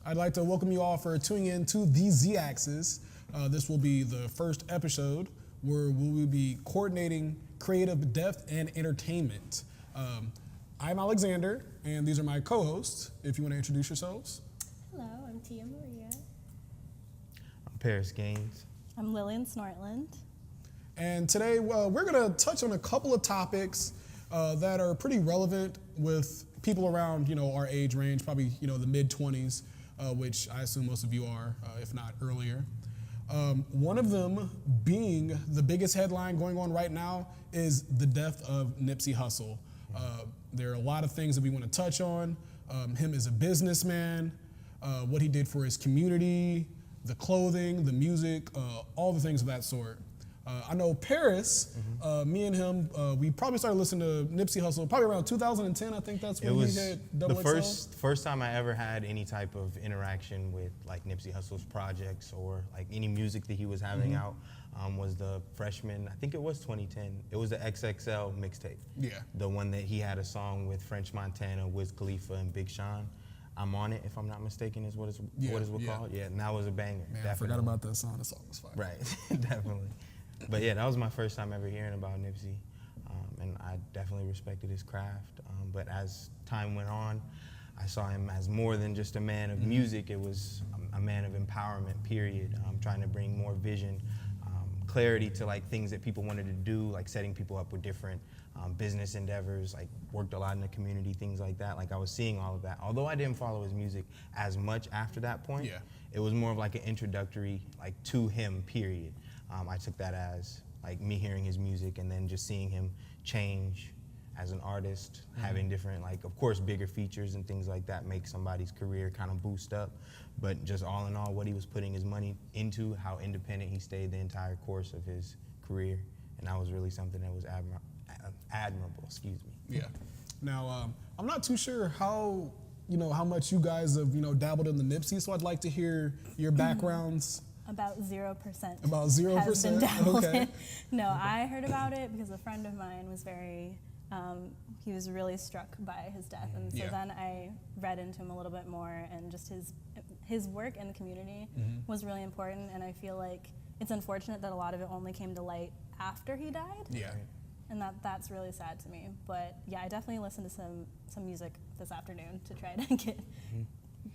I'd like to welcome you all for tuning in to the Z-Axis. This will be the first episode where we will be coordinating creative depth and entertainment. I'm Alexander, and these are my co-hosts. If you want to introduce yourselves. Hello, I'm Tia Maria. I'm Paris Gaines. I'm Lillie in Snortland. And today we're going to touch on a couple of topics that are pretty relevant with people around, our age range, probably, the mid-20s, which I assume most of you are, if not earlier. One of them being the biggest headline going on right now is the death of Nipsey Hussle. There are a lot of things that we want to touch on. Him as a businessman, what he did for his community, the clothing, the music, all the things of that sort. I know Paris, me and him, we probably started listening to Nipsey Hussle probably around 2010. I think that's when he hit Double XL. The first time I ever had any type of interaction with like Nipsey Hussle's projects or like any music that he was having out was the freshman, I think it was 2010. It was the XXL mixtape. Yeah. The one that he had a song with French Montana, Wiz Khalifa, and Big Sean. I'm on it, if I'm not mistaken, is what it's called. Yeah, and that was a banger. Man, I forgot about that song. That song was fire. Right, definitely. But yeah, that was my first time ever hearing about Nipsey, and I definitely respected his craft. But as time went on, I saw him as more than just a man of music. It was a man of empowerment, period, trying to bring more vision, clarity to like things that people wanted to do, like setting people up with different business endeavors, like worked a lot in the community, things like that. Like I was seeing all of that. Although I didn't follow his music as much after that point, it was more of like an introductory like to him, period. I took that as like me hearing his music and then just seeing him change as an artist, having different, like, of course, bigger features and things like that make somebody's career kind of boost up. But just all in all, what he was putting his money into, how independent he stayed the entire course of his career. And that was really something that was admirable, excuse me. Yeah. Now, I'm not too sure how much you guys have, dabbled in the Nipsey, so I'd like to hear your backgrounds. About 0%. About 0%? Has been dabbled okay. in. No, I heard about it because a friend of mine was he was really struck by his death. And so then I read into him a little bit more, and just his work in the community was really important. And I feel like it's unfortunate that a lot of it only came to light after he died. Yeah. And that's really sad to me. But yeah, I definitely listened to some music this afternoon to try to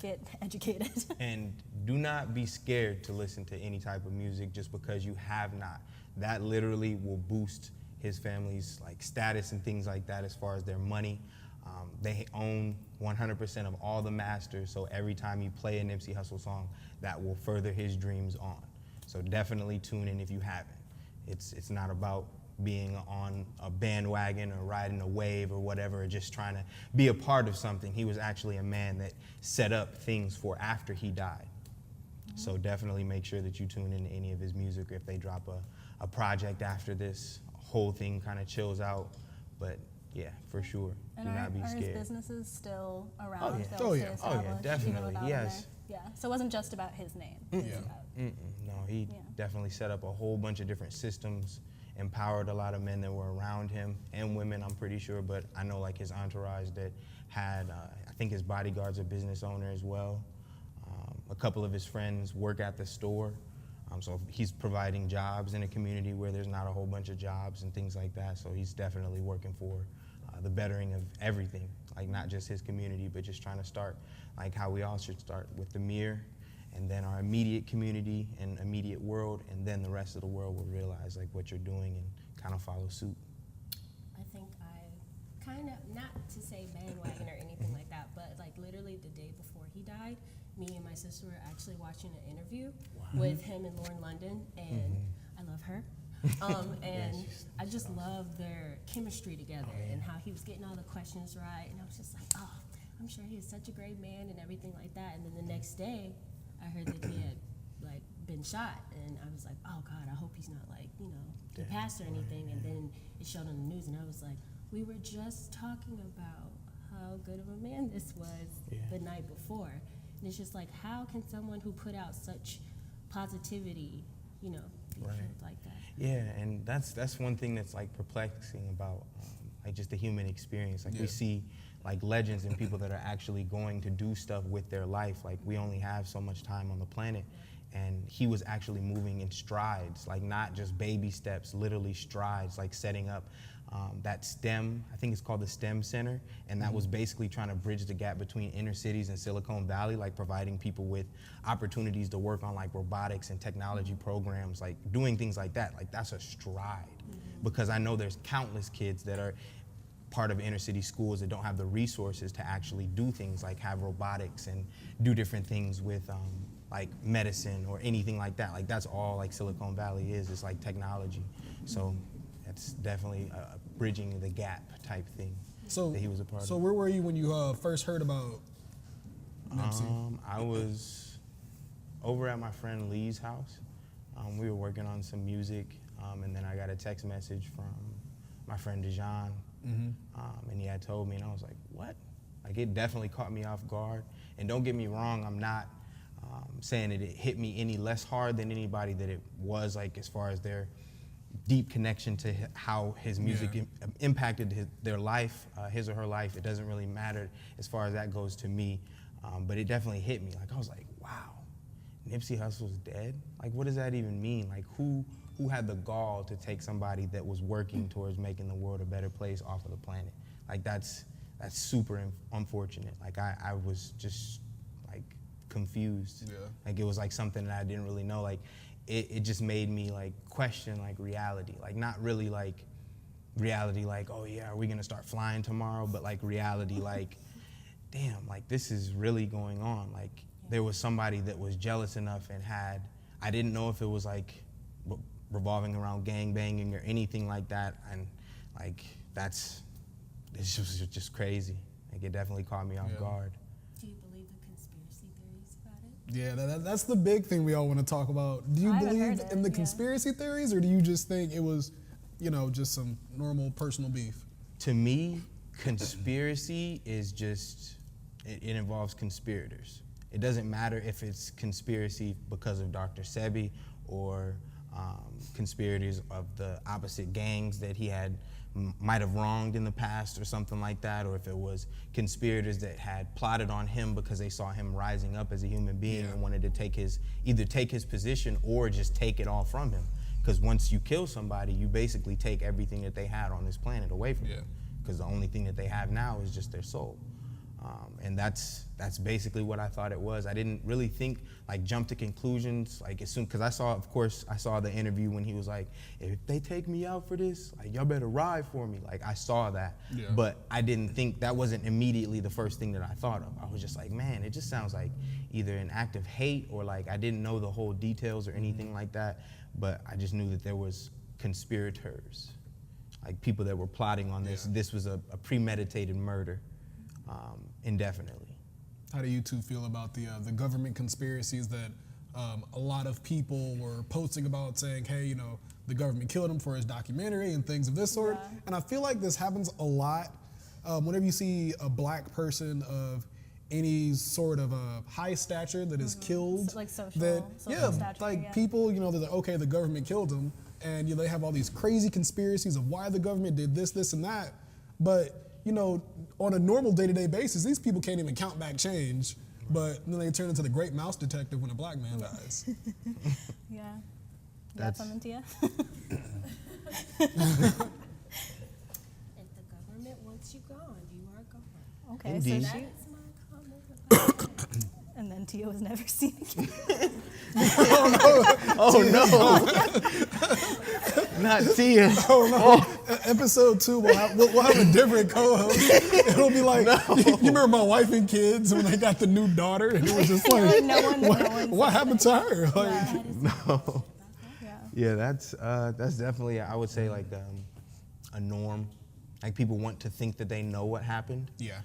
get educated. And do not be scared to listen to any type of music just because you have not. That literally will boost his family's like status and things like that as far as their money. They own 100% of all the masters, so every time you play a Nipsey Hussle song, that will further his dreams on. So definitely tune in if you haven't. It's not about being on a bandwagon or riding a wave or whatever, or just trying to be a part of something. He was actually a man that set up things for after he died. So definitely make sure that you tune into any of his music. If they drop a project after this, whole thing kind of chills out. But yeah, for sure, and do not be scared. Are his businesses still around? Oh yeah, definitely, yes. Yeah, so it wasn't just about his name. No, he definitely set up a whole bunch of different systems, empowered a lot of men that were around him, and women, I'm pretty sure, but I know like his entourage that had, I think his bodyguard's a business owner as well. A couple of his friends work at the store, so he's providing jobs in a community where there's not a whole bunch of jobs and things like that, so he's definitely working for the bettering of everything, like not just his community, but just trying to start like how we all should start with the mirror, and then our immediate community and immediate world, and then the rest of the world will realize like what you're doing and kind of follow suit. I think I kind of, not to say bandwagon or anything like that, but like literally the day before he died, me and my sister were actually watching an interview with him and Lauren London, and I love her. And I just love their chemistry together and how he was getting all the questions right, and I was just like, oh, I'm sure he is such a great man and everything like that. And then the next day, I heard that he had like been shot, and I was like, oh God, I hope he's not like, he passed or anything. And then it showed on the news, and I was like, we were just talking about how good of a man this was the night before. And it's just like, how can someone who put out such positivity, be killed like that? Yeah, and that's one thing that's like perplexing about like just the human experience. Like Yeah. we see like legends and people that are actually going to do stuff with their life. Like we only have so much time on the planet. And he was actually moving in strides, like not just baby steps, literally strides, like setting up that STEM, I think it's called the STEM Center, and that was basically trying to bridge the gap between inner cities and Silicon Valley, like providing people with opportunities to work on like robotics and technology programs, like doing things like that. Like that's a stride, because I know there's countless kids that are part of inner city schools that don't have the resources to actually do things like have robotics and do different things with like medicine or anything like that. Like that's all like Silicon Valley is. It's like technology. So that's definitely a bridging the gap type thing that he was a part of. So where were you when you first heard about Nipsey? I was over at my friend Lee's house. We were working on some music, and then I got a text message from my friend Dejan, and he had told me, and I was like, what? Like it definitely caught me off guard. And don't get me wrong, I'm not saying that it hit me any less hard than anybody that it was, like as far as their deep connection to how his music impacted their life, his or her life. It doesn't really matter as far as that goes to me, but it definitely hit me. Like I was like, wow, Nipsey Hussle's dead? Like what does that even mean? Like who had the gall to take somebody that was working towards making the world a better place off of the planet? Like that's super unfortunate. Like I was just like confused. Yeah. Like it was like something that I didn't really know. Like it just made me like question like reality. Like not really like reality like, oh yeah, are we gonna start flying tomorrow? But like reality like, damn, like this is really going on. Like there was somebody that was jealous enough and I didn't know if it was like revolving around gang banging or anything like that. And like it's just crazy. Like it definitely caught me off guard. Do you believe the conspiracy theories about it? Yeah, that's the big thing we all want to talk about. Do you I haven't believe heard in the it, conspiracy theories, or do you just think it was, just some normal personal beef? To me, conspiracy is just, it involves conspirators. It doesn't matter if it's conspiracy because of Dr. Sebi or conspirators of the opposite gangs that he might have wronged in the past or something like that, or if it was conspirators that had plotted on him because they saw him rising up as a human being and wanted to either take his position or just take it all from him. Because once you kill somebody, you basically take everything that they had on this planet away from them. Because the only thing that they have now is just their soul. And that's basically what I thought it was. I didn't really think, jump to conclusions, as soon, because I saw the interview when he was like, if they take me out for this, y'all better ride for me. I saw that, but I didn't think, that wasn't immediately the first thing that I thought of. I was just like, man, it just sounds like either an act of hate or I didn't know the whole details or anything like that, but I just knew that there was conspirators, people that were plotting on this. This was a premeditated murder. Indefinitely. How do you two feel about the government conspiracies that a lot of people were posting about, saying, hey, the government killed him for his documentary and things of this sort? Yeah. And I feel like this happens a lot whenever you see a black person of any sort of a high stature that is killed. So, social stature, people, they're like, okay, the government killed him, and they have all these crazy conspiracies of why the government did this, this, and that. But on a normal day-to-day basis, these people can't even count back change, but then they turn into the great mouse detective when a black man dies. Yeah. You got something, Tia? If the government wants you gone, you are gone. Okay, Indeed. so That's my comment. and then Tia was never seen again. Oh no! Not Tia. Oh no! Episode 2, we'll have a different co-host. It'll be like, you remember My Wife and Kids when they got the new daughter, and it was just like, what happened to her? No. Yeah, that's definitely, I would say, a norm. People want to think that they know what happened. Yeah.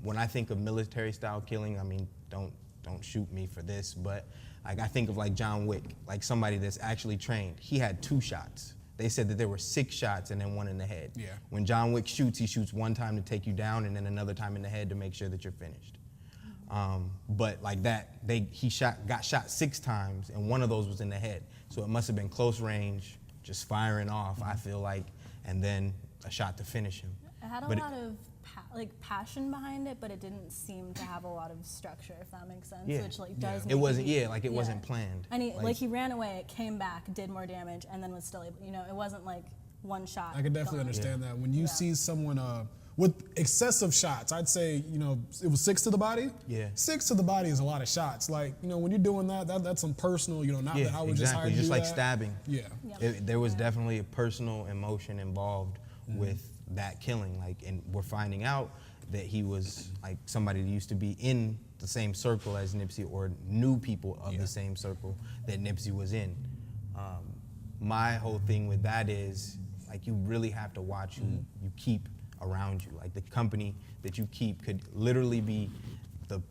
When I think of military-style killing, I mean, don't shoot me for this, but I think of John Wick, somebody that's actually trained. He had 2 shots. They said that there were 6 shots and then 1 in the head. Yeah. When John Wick shoots, he shoots 1 time to take you down and then another time in the head to make sure that you're finished. But he got shot 6 times and 1 of those was in the head. So it must have been close range, just firing off, I feel like, and then a shot to finish him. It had a But lot of passion behind it, but it didn't seem to have a lot of structure, if that makes sense. Yeah. Which like does. It wasn't. me- Like it wasn't planned. And he ran away, came back, did more damage, and then was still able. It wasn't like one shot. I can definitely gone. understand that. When you see someone with excessive shots, I'd say, it was 6 to the body. Yeah. 6 to the body is a lot of shots. Like, when you're doing that's some personal, not that I would just hire exactly. you to Just do like that. stabbing. Yeah. There was definitely a personal emotion involved with that killing. Like, and we're finding out that he was like somebody that used to be in the same circle as Nipsey or knew people of the same circle that Nipsey was in. My whole thing with that is like you really have to watch who you keep around you. Like the company that you keep could literally be the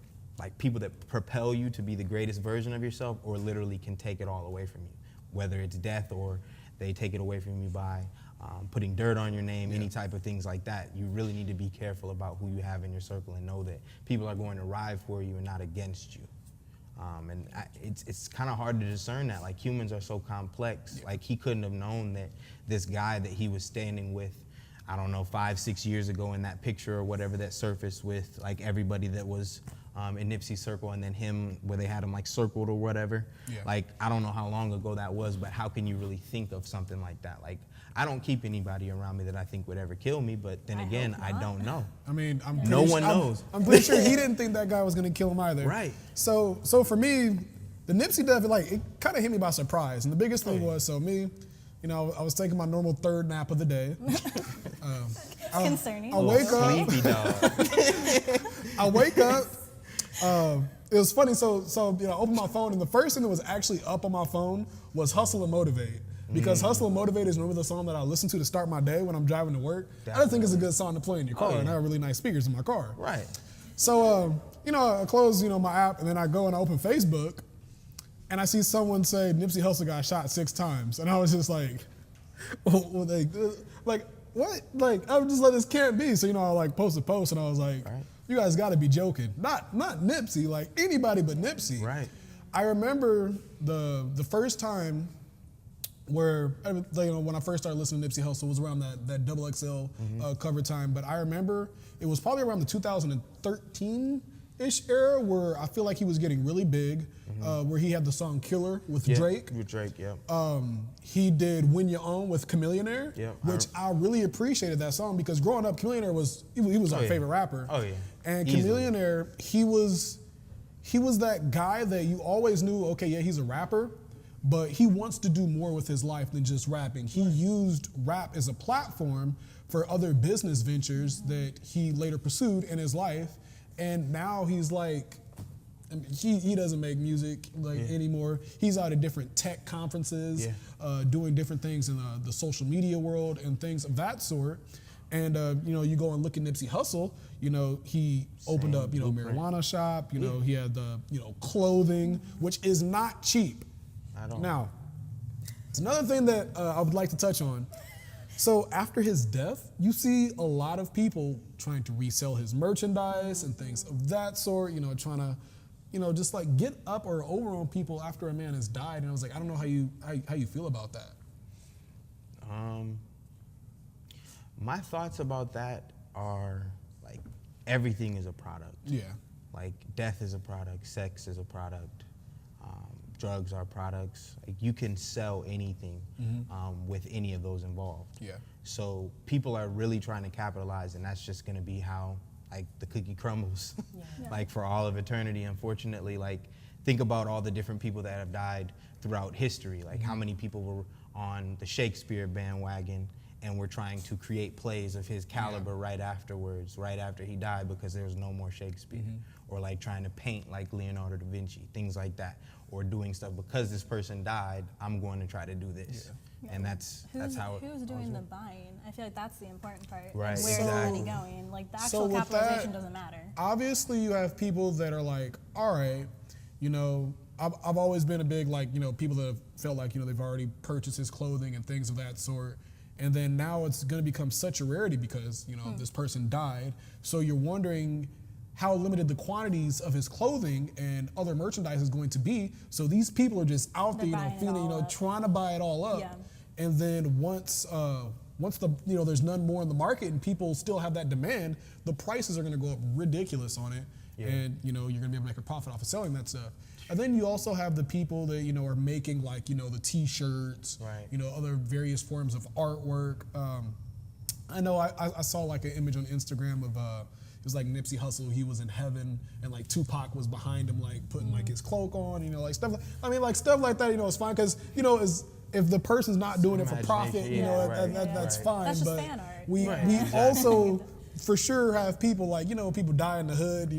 people that propel you to be the greatest version of yourself, or literally can take it all away from you, whether it's death or they take it away from you by putting dirt on your name, any type of things like that. You really need to be careful about who you have in your circle and know that people are going to ride for you and not against you. It's kind of hard to discern that. Like humans are so complex. Like he couldn't have known that this guy that he was standing with, I don't know, 5-6 years ago in that picture or whatever that surfaced with like everybody that was in Nipsey's circle, and then him where they had him like circled or whatever. Yeah. Like I don't know how long ago that was, but how can you really think of something like that? Like I don't keep anybody around me that I think would ever kill me, but then again, I don't know. I mean, No one knows. I'm pretty sure he didn't think that guy was gonna kill him either. Right. So for me, the Nipsey death, it kind of hit me by surprise. And the biggest thing was, I was taking my normal third nap of the day. Concerning. I wake up. Sleepy dog. I wake up. It was funny. So I opened my phone, and the first thing that was actually up on my phone was "Hustle and Motivate." Because "Hustle and Motivate" is normally the song that I listen to start my day when I'm driving to work. I just think it's a good song to play in your car, and I have really nice speakers in my car. Right. So, I close, my app, and then I go and I open Facebook, and I see someone say Nipsey Hussle got shot 6 times, and I was just like, what? Like, I was just like, this can't be. So, I post a post, and I was like, you guys got to be joking. Not Nipsey, like anybody but Nipsey. Right. I remember the first time where, when I first started listening to Nipsey Hussle was around that XXL cover time. But I remember it was probably around the 2013-ish era where I feel like he was getting really big, where he had the song Killer with Drake. With Drake, yeah. He did When You're On with Chameleonaire, which I really appreciated that song because growing up, Chameleonaire was our favorite rapper. Oh, yeah. And Easily. Chameleonaire, he was that guy that you always knew, okay, yeah, he's a rapper, but he wants to do more with his life than just rapping. He used rap as a platform for other business ventures that he later pursued in his life. And now he's like, he doesn't make music anymore. He's out at different tech conferences, doing different things in the social media world and things of that sort. And you go and look at Nipsey Hussle. He opened up marijuana shop. He had the clothing, which is not cheap. Now, it's another thing that I would like to touch on. So after his death, you see a lot of people trying to resell his merchandise and things of that sort. Trying to, just like get up or over on people after a man has died. And I was like, I don't know how you feel about that. My thoughts about that are like everything is a product. Yeah. Like death is a product, sex is a product, drugs are products. Like you can sell anything with any of those involved. Yeah. So people are really trying to capitalize, and that's just going to be how like the cookie crumbles, like for all of eternity. Unfortunately, like think about all the different people that have died throughout history. Like how many people were on the Shakespeare bandwagon and were trying to create plays of his caliber right afterwards, right after he died, because there was no more Shakespeare. Or like trying to paint like Leonardo da Vinci, things like that. Or doing stuff because this person died, I'm going to try to do this. And that's how it Who's doing the buying? I feel like that's the important part. Right. Where's the money going? Like the So actual with capitalization that, doesn't matter. Obviously, you have people that are like, all right, I've always been a big people that have felt like they've already purchased his clothing and things of that sort. And then now it's going to become such a rarity because this person died. So you're wondering how limited the quantities of his clothing and other merchandise is going to be. So these people are just out there, They're buying it all up. trying to buy it all up. Yeah. And then once once there's none more in the market and people still have that demand, the prices are going to go up ridiculous on it, and you're going to be able to make a profit off of selling that stuff. And then you also have the people that are making like the T-shirts, right. Other various forms of artwork. I know I saw like an image on Instagram of it was like Nipsey Hussle. He was in heaven, and like Tupac was behind him, like putting like his cloak on, like stuff. Like stuff like that. It's fine because if the person's not doing it for profit, that's fine. That's just but fan art. we also for sure have people like people die in the hood.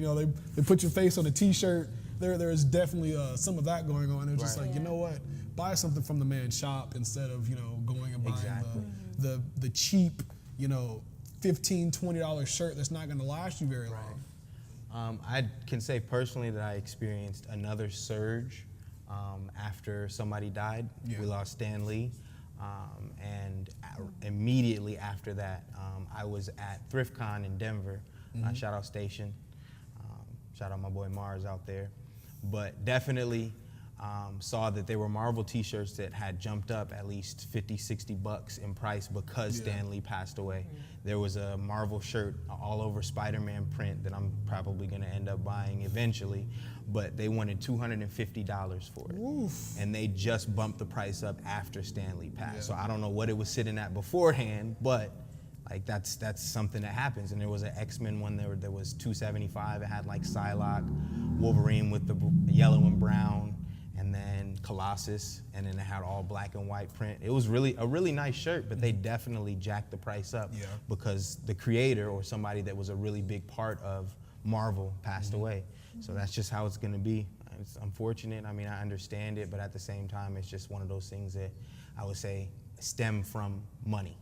They put your face on a T-shirt. There's definitely some of that going on. It's just like what, buy something from the man's shop instead of going and buying the cheap $15, $20 shirt that's not going to last you very long. I can say personally that I experienced another surge after somebody died. Yeah. We lost Stan Lee. And immediately after that, I was at ThriftCon in Denver. Shout out Station. Shout out my boy Mars out there. But definitely saw that there were Marvel T-shirts that had jumped up at least $50, $60 in price because Stan Lee passed away. There was a Marvel shirt all over Spider-Man print that I'm probably going to end up buying eventually, but they wanted $250 for it. Oof. And they just bumped the price up after Stan Lee passed. So I don't know what it was sitting at beforehand, but like that's something that happens. And there was an X-Men one there was $275. It had like Psylocke, Wolverine with the yellow and brown, and then Colossus, and then it had all black and white print. It was really a really nice shirt, but they definitely jacked the price up because the creator or somebody that was a really big part of Marvel passed away. So that's just how it's gonna be. It's unfortunate. I mean, I understand it, but at the same time, it's just one of those things that I would say stem from money.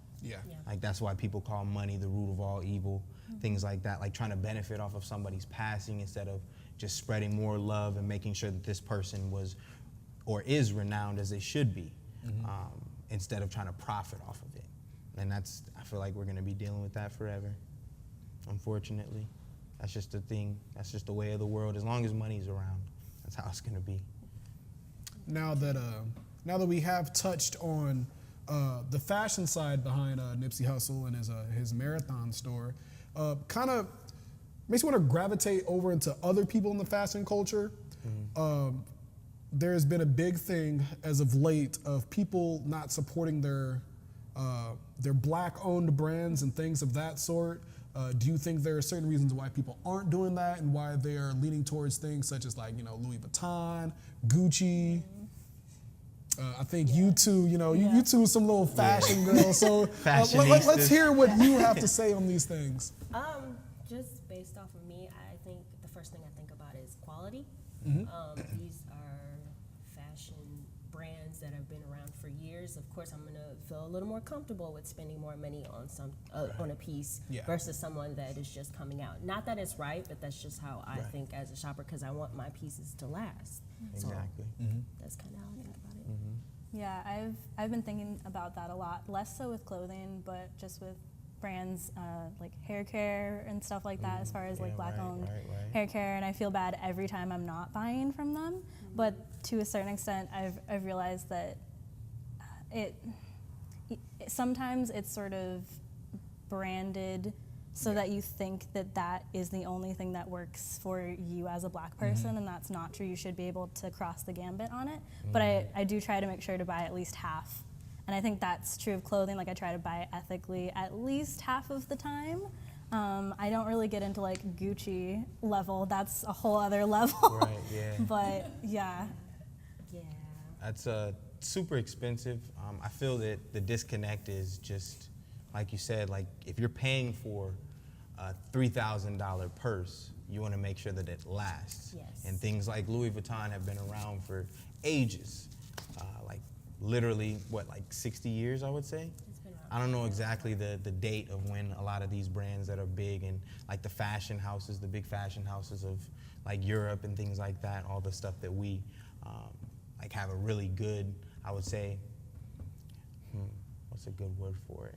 Like that's why people call money the root of all evil, things like that, like trying to benefit off of somebody's passing instead of just spreading more love and making sure that this person was or is renowned as they should be, instead of trying to profit off of it. And I feel like we're gonna be dealing with that forever, unfortunately. That's just the thing, that's just the way of the world. As long as money's around, that's how it's gonna be. Now that we have touched on the fashion side behind Nipsey Hussle and his marathon store, kind of makes me want to gravitate over into other people in the fashion culture. There's been a big thing as of late of people not supporting their black-owned brands and things of that sort. Do you think there are certain reasons why people aren't doing that and why they are leaning towards things such as like Louis Vuitton, Gucci? I think you two, you two are some little fashion girls. So let's hear what you have to say on these things. Just based off of me, I think the first thing I think about is quality. These are fashion brands that have been around for years. Of course, I'm gonna feel a little more comfortable with spending more money on on a piece versus someone that is just coming out. Not that it's right, but that's just how I think as a shopper because I want my pieces to last. Exactly. So that's kind of how I think about it. Yeah, I've been thinking about that a lot. Less so with clothing, but just with brands like hair care and stuff like that, as far as like black-owned hair care. And I feel bad every time I'm not buying from them. But to a certain extent, I've realized that sometimes it's sort of branded so that you think that that is the only thing that works for you as a black person, and that's not true. You should be able to cross the gambit on it. But I do try to make sure to buy at least half. And I think that's true of clothing. Like I try to buy it ethically at least half of the time. I don't really get into like Gucci level. That's a whole other level. Right, yeah. But yeah. That's super expensive. I feel that the disconnect is just, like you said, like if you're paying for a $3,000 purse, you want to make sure that it lasts. Yes. And things like Louis Vuitton have been around for ages, like literally, like 60 years, I would say? It's been around. I don't know exactly the date of when a lot of these brands that are big and like the fashion houses, the big fashion houses of like Europe and things like that, all the stuff that we like have a really good, I would say, what's a good word for it?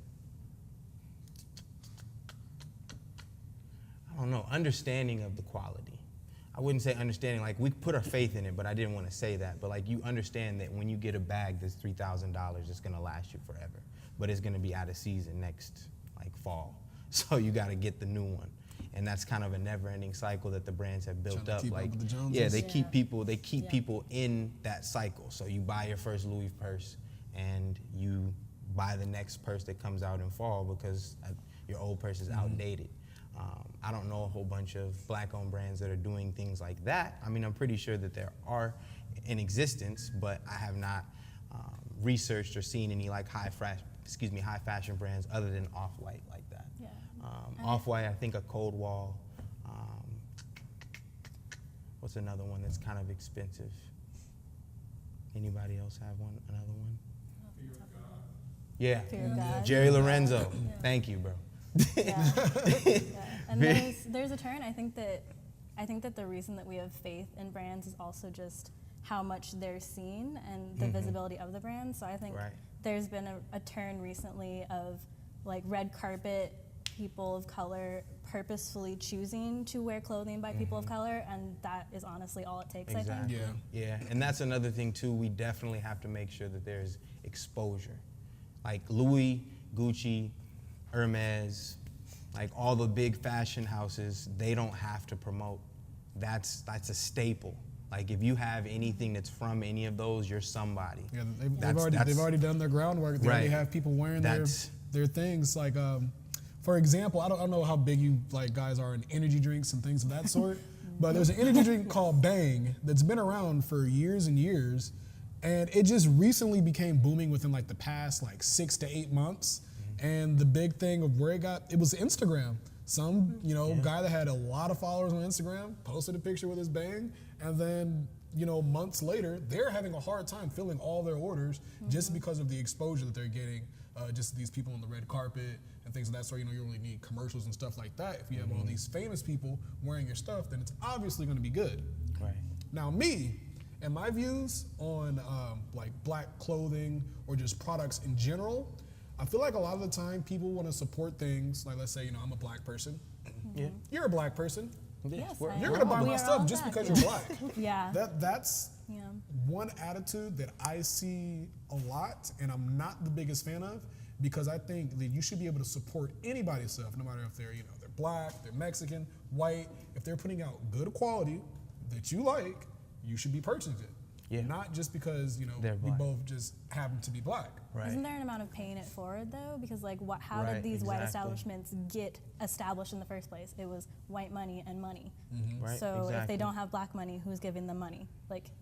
I don't know, understanding of the quality. I wouldn't say understanding, like we put our faith in it, but I didn't want to say that. But like you understand that when you get a bag that's $3,000, it's gonna last you forever, but it's gonna be out of season next like fall. So you gotta get the new one. And that's kind of a never-ending cycle that the brands have built up. Like, yeah, they keep people in that cycle. So you buy your first Louis purse, and you buy the next purse that comes out in fall because your old purse is outdated. I don't know a whole bunch of black-owned brands that are doing things like that. I mean, I'm pretty sure that there are in existence, but I have not researched or seen any like high fashion brands other than Off-White like that. Yeah. Off-White, I think a Cold Wall. What's another one that's kind of expensive? Anybody else have another one? Yeah, Fear of God. Jerry Lorenzo. Thank you, bro. Yeah. And there's a turn. I think that the reason that we have faith in brands is also just how much they're seen and the visibility of the brand. So I think there's been a turn recently of like red carpet people of color purposefully choosing to wear clothing by people of color, and that is honestly all it takes, Exactly. I think. Yeah, and that's another thing too. We definitely have to make sure that there's exposure. Like Louis, Gucci, Hermes, like all the big fashion houses, they don't have to promote. That's a staple. Like if you have anything that's from any of those, you're somebody. Yeah, they've already done their groundwork. They already have people wearing their things. Like, for example, I don't know how big you like guys are in energy drinks and things of that sort, but there's an energy drink called Bang that's been around for years and years, and it just recently became booming within like the past like 6 to 8 months. And the big thing of where it was Instagram. Some, guy that had a lot of followers on Instagram posted a picture with his Bang, and then, months later, they're having a hard time filling all their orders just because of the exposure that they're getting, just these people on the red carpet and things of that sort. You really need commercials and stuff like that. If you have all these famous people wearing your stuff, then it's obviously going to be good. Right. Now, me and my views on like black clothing or just products in general, I feel like a lot of the time people want to support things like, let's say, I'm a black person. Yeah. You're a black person. Yes, You're gonna buy my stuff just because you're black. Yeah. That's one attitude that I see a lot, and I'm not the biggest fan of, because I think that you should be able to support anybody's stuff, no matter if they're they're black, they're Mexican, white. If they're putting out good quality that you like, you should be purchasing it. Yeah. Not just because we both just happen to be black. Right. Isn't there an amount of paying it forward though? Because like how did these white establishments get established in the first place? It was white money and money. Right. So if they don't have black money, who's giving them money?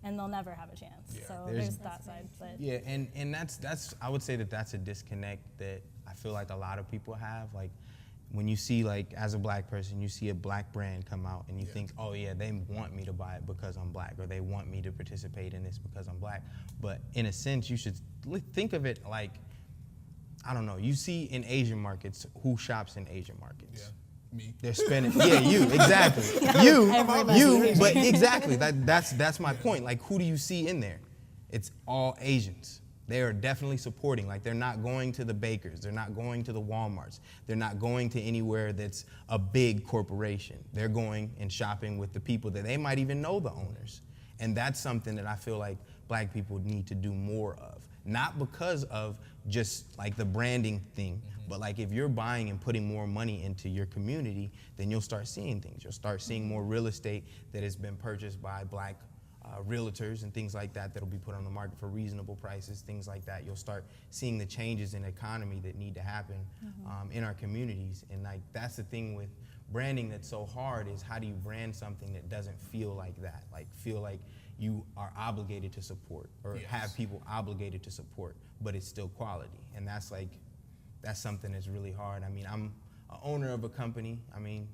And they'll never have a chance. Yeah. So there's that side. But yeah, and that's I would say that's a disconnect that I feel like a lot of people have. Like when you see, like, as a black person, you see a black brand come out and you think, oh yeah, they want me to buy it because I'm black, or they want me to participate in this because I'm black. But in a sense, you should think of it like, I don't know, you see in Asian markets, who shops in Asian markets? Yeah, me. They're spending, you, exactly. You, but exactly, that's my point. Like, who do you see in there? It's all Asians. They are definitely supporting. Like, they're not going to the bakers. They're not going to the Walmarts. They're not going to anywhere that's a big corporation. They're going and shopping with the people that they might even know the owners. And that's something that I feel like black people need to do more of. Not because of just like the branding thing, but like if you're buying and putting more money into your community, then you'll start seeing things. You'll start seeing more real estate that has been purchased by black realtors and things like that that'll be put on the market for reasonable prices, things like that. You'll start seeing the changes in the economy that need to happen in our communities. And like that's the thing with branding that's so hard, is how do you brand something that doesn't feel like that? Like feel like you are obligated to support, or have people obligated to support, but it's still quality. And that's something that's really hard. I mean, I'm an owner of a company. I mean,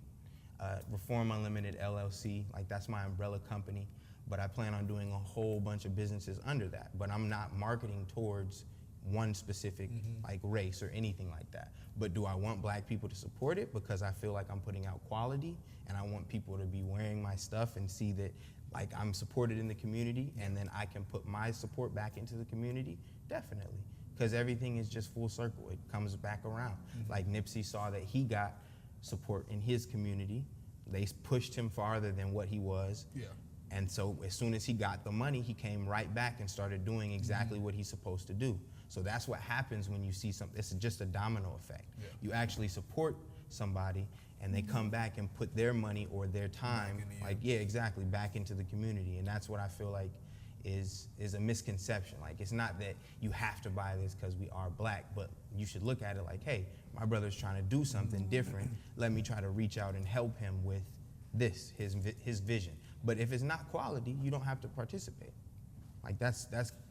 Reform Unlimited LLC, like that's my umbrella company. But I plan on doing a whole bunch of businesses under that. But I'm not marketing towards one specific like race or anything like that. But do I want black people to support it? Because I feel like I'm putting out quality, and I want people to be wearing my stuff and see that like I'm supported in the community, and then I can put my support back into the community. Definitely. Because everything is just full circle. It comes back around. Like Nipsey saw that he got support in his community. They pushed him farther than what he was. Yeah. And so as soon as he got the money, he came right back and started doing exactly what he's supposed to do. So that's what happens when you see something. It's just a domino effect. Yeah. You actually support somebody and they come back and put their money or their time, exactly, back into the community. And that's what I feel like is a misconception. Like, it's not that you have to buy this because we are black, but you should look at it like, hey, my brother's trying to do something different. Let me try to reach out and help him with this, his vision. But if it's not quality, you don't have to participate. Like, that's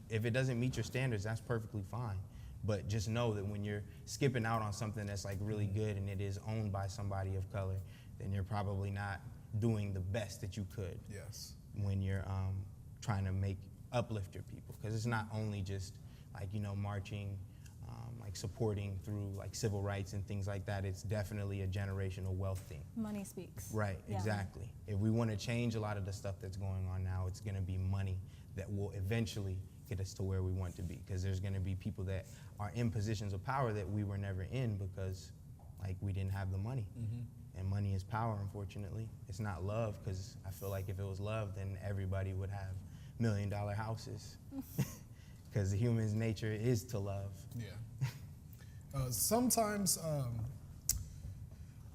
if it doesn't meet your standards, that's perfectly fine. But just know that when you're skipping out on something that's like really good and it is owned by somebody of color, then you're probably not doing the best that you could. Yes. When you're trying to uplift your people, because it's not only just like, you know, marching, like supporting through like civil rights and things like that. It's definitely a generational wealth thing. Money speaks. Right, Yeah. exactly. If we want to change a lot of the stuff that's going on now, it's going to be money that will eventually get us to where we want to be, because there's going to be people that are in positions of power that we were never in because like we didn't have the money. And money is power, unfortunately. It's not love, because I feel like if it was love, then everybody would have $1 million houses, because the human's nature is to love. Yeah. Sometimes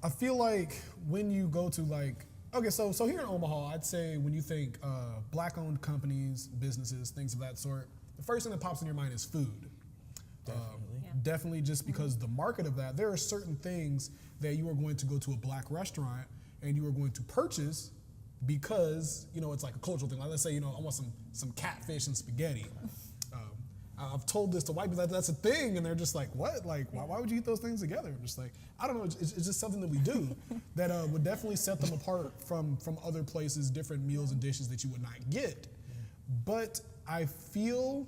I feel like when you go to like, okay, so here in Omaha, I'd say when you think black-owned companies, businesses, things of that sort, the first thing that pops in your mind is food. Definitely just because the market of that, there are certain things that you are going to go to a black restaurant and you are going to purchase because, you know, it's like a cultural thing. Like, let's say, you know, I want some catfish and spaghetti. I've told this to white people that that's a thing, and they're just like, what? Like, why would you eat those things together? I'm just like, I don't know. It's just something that we do that would definitely set them apart from other places, different meals and dishes that you would not get. But I feel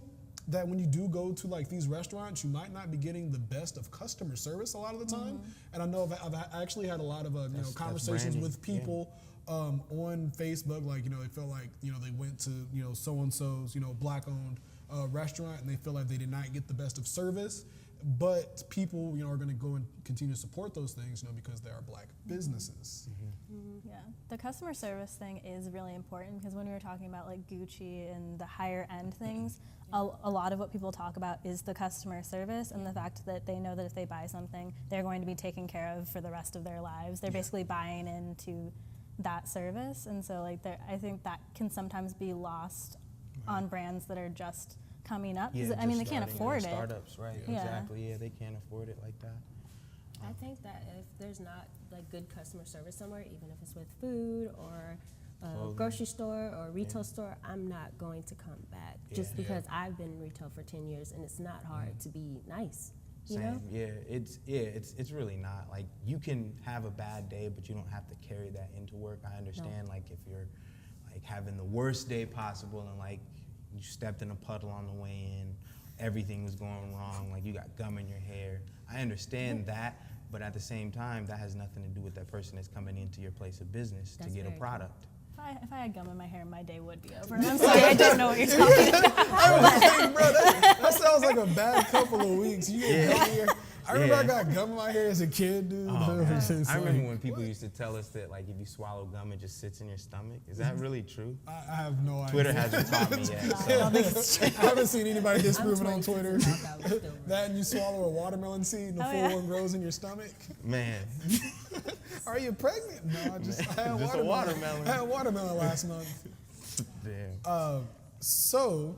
that when you do go to like these restaurants, you might not be getting the best of customer service a lot of the time. And I know I've actually had a lot of conversations with people on Facebook. Like, you know, they felt like, you know, they went to, you know, so-and-so's, you know, black-owned restaurant, and they feel like they did not get the best of service. But people, you know, are going to go and continue to support those things, you know, because they are black businesses. Yeah, the customer service thing is really important, because when we were talking about like Gucci and the higher end things, a lot of what people talk about is the customer service and the fact that they know that if they buy something, they're going to be taken care of for the rest of their lives. They're basically buying into that service, and so like I think that can sometimes be lost on brands that are just coming up. Yeah, I mean, they can't starting, afford it. Startups, right? Yeah. Exactly. Yeah, they can't afford it like that. I think that if there's not like good customer service somewhere, even if it's with food or a grocery store or retail store, I'm not going to come back just because I've been in retail for 10 years, and it's not hard to be nice. You know? Yeah, it's really not. Like, you can have a bad day, but you don't have to carry that into work. I understand, like, if you're like having the worst day possible and like you stepped in a puddle on the way in, everything was going wrong, like you got gum in your hair. I understand that, but at the same time, that has nothing to do with that person that's coming into your place of business to get a product. If I had gum in my hair, my day would be over. I'm sorry, I don't know what you're talking about. I was like, bro, that sounds like a bad couple of weeks. You get gum in your hair. I remember I got gum in my hair as a kid, dude. I remember when people used to tell us that, like, if you swallow gum, it just sits in your stomach. Is that really true? I have no idea. Twitter hasn't taught me yet. I don't think it's true. I haven't seen anybody disprove it on Twitter. That That and you swallow a watermelon seed and the full one grows in your stomach. Man. Are you pregnant? No, I had Just a watermelon. I had watermelon last month. Damn. So,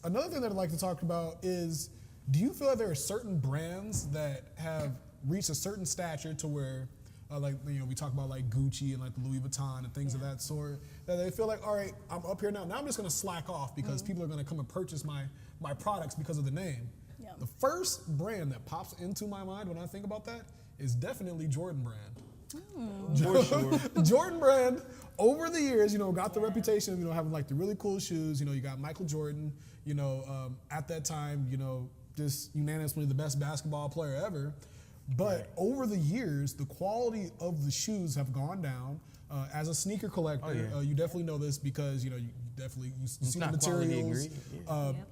another thing that I'd like to talk about is, do you feel like there are certain brands that have reached a certain stature to where, like, you know, we talk about like Gucci and like the Louis Vuitton and things of that sort, that they feel like, all right, I'm up here now. Now I'm just going to slack off because people are going to come and purchase my products because of the name. Yeah. The first brand that pops into my mind when I think about that is definitely Jordan Brand. For sure. Jordan Brand, over the years, you know, got the reputation of, you know, having like the really cool shoes. You know, you got Michael Jordan, you know, at that time, you know, just unanimously the best basketball player ever. But over the years, the quality of the shoes have gone down. As a sneaker collector, you definitely know this because, you know, you see the materials.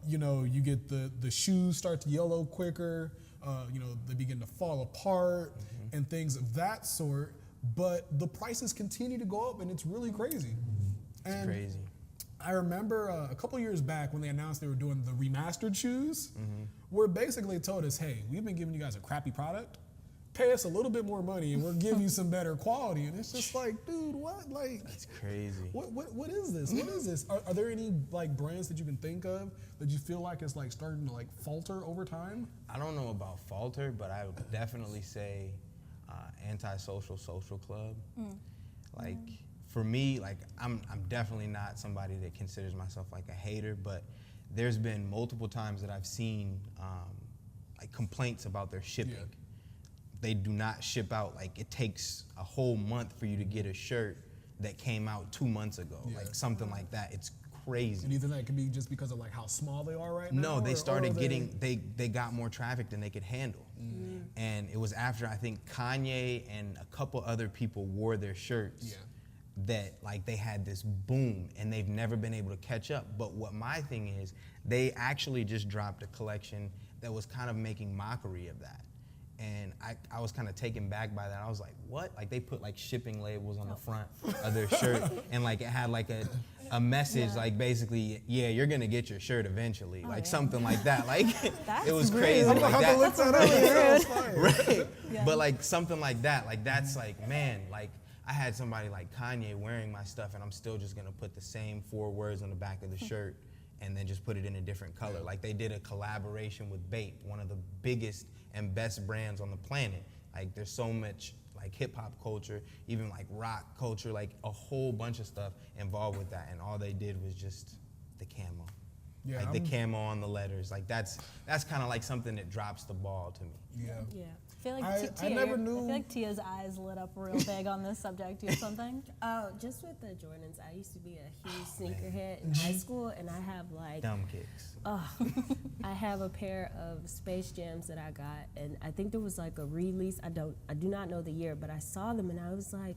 You know, you get the shoes start to yellow quicker. You know, they begin to fall apart and things of that sort. but the prices continue to go up, and it's really crazy. It's crazy. I remember a couple years back when they announced they were doing the remastered shoes, where basically told us, hey, we've been giving you guys a crappy product. Pay us a little bit more money and we'll give you some better quality. And it's just like, dude, what? Like, That's crazy. What is this? What is this? Are there any like brands that you can think of that you feel like is like starting to like falter over time? I don't know about falter, but I would definitely say Antisocial Social Club. Like for me, like I'm definitely not somebody that considers myself like a hater, but there's been multiple times that I've seen like complaints about their shipping. Yeah. They do not ship out. Like it takes a whole month for you to get a shirt that came out 2 months ago, like something like that. It's crazy. And do you think that could be just because of like how small they are right now? No, they started or getting, they got more traffic than they could handle. And it was after I think Kanye and a couple other people wore their shirts that like they had this boom and they've never been able to catch up. But what my thing is, they actually just dropped a collection that was kind of making mockery of that. And I was kind of taken back by that. I was like, what? Like they put like shipping labels on the front of their shirt and like it had like a message like basically, yeah, you're gonna get your shirt eventually. Like something like that. Like it was crazy. I'm gonna Like have to look that up. right. But like something like that. Like that's like, man, like I had somebody like Kanye wearing my stuff and I'm still just gonna put the same 4 words on the back of the shirt and then just put it in a different color. Like they did a collaboration with Bape, one of the biggest and best brands on the planet. Like there's so much like hip hop culture, even like rock culture, like a whole bunch of stuff involved with that. And all they did was just the camo. Yeah, like the camo on the letters. Like that's kind of like something that drops the ball to me. Yeah. Yeah. I feel like I never knew. I feel like Tia's eyes lit up real big on this subject. Do you have something? Oh, just with the Jordans, I used to be a huge sneakerhead in high school, and I have like Dumb kicks. I have a pair of Space Jams that I got, and I think there was like a release. I do not know the year, but I saw them and I was like,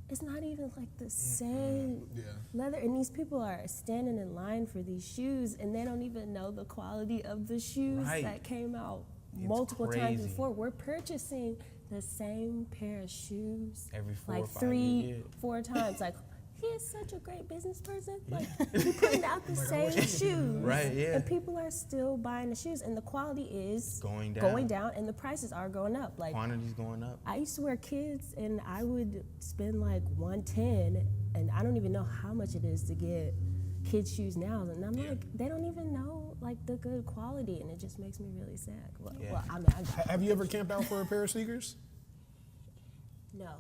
it's not even like the same leather. And these people are standing in line for these shoes, and they don't even know the quality of the shoes that came out multiple times before. We're purchasing the same pair of shoes every 4 like or 5 3, 4 times. Like, he is such a great business person. Like, he putting out the same shoes. Right, yeah. And people are still buying the shoes, and the quality is going down, and the prices are going up. Like, quantity's going up. I used to wear kids, and I would spend like $110, and I don't even know how much it is to get kids shoes now, and I'm like, they don't even know like the good quality, and it just makes me really sad. Well, I mean, Have you ever camped out for a pair of sneakers? no.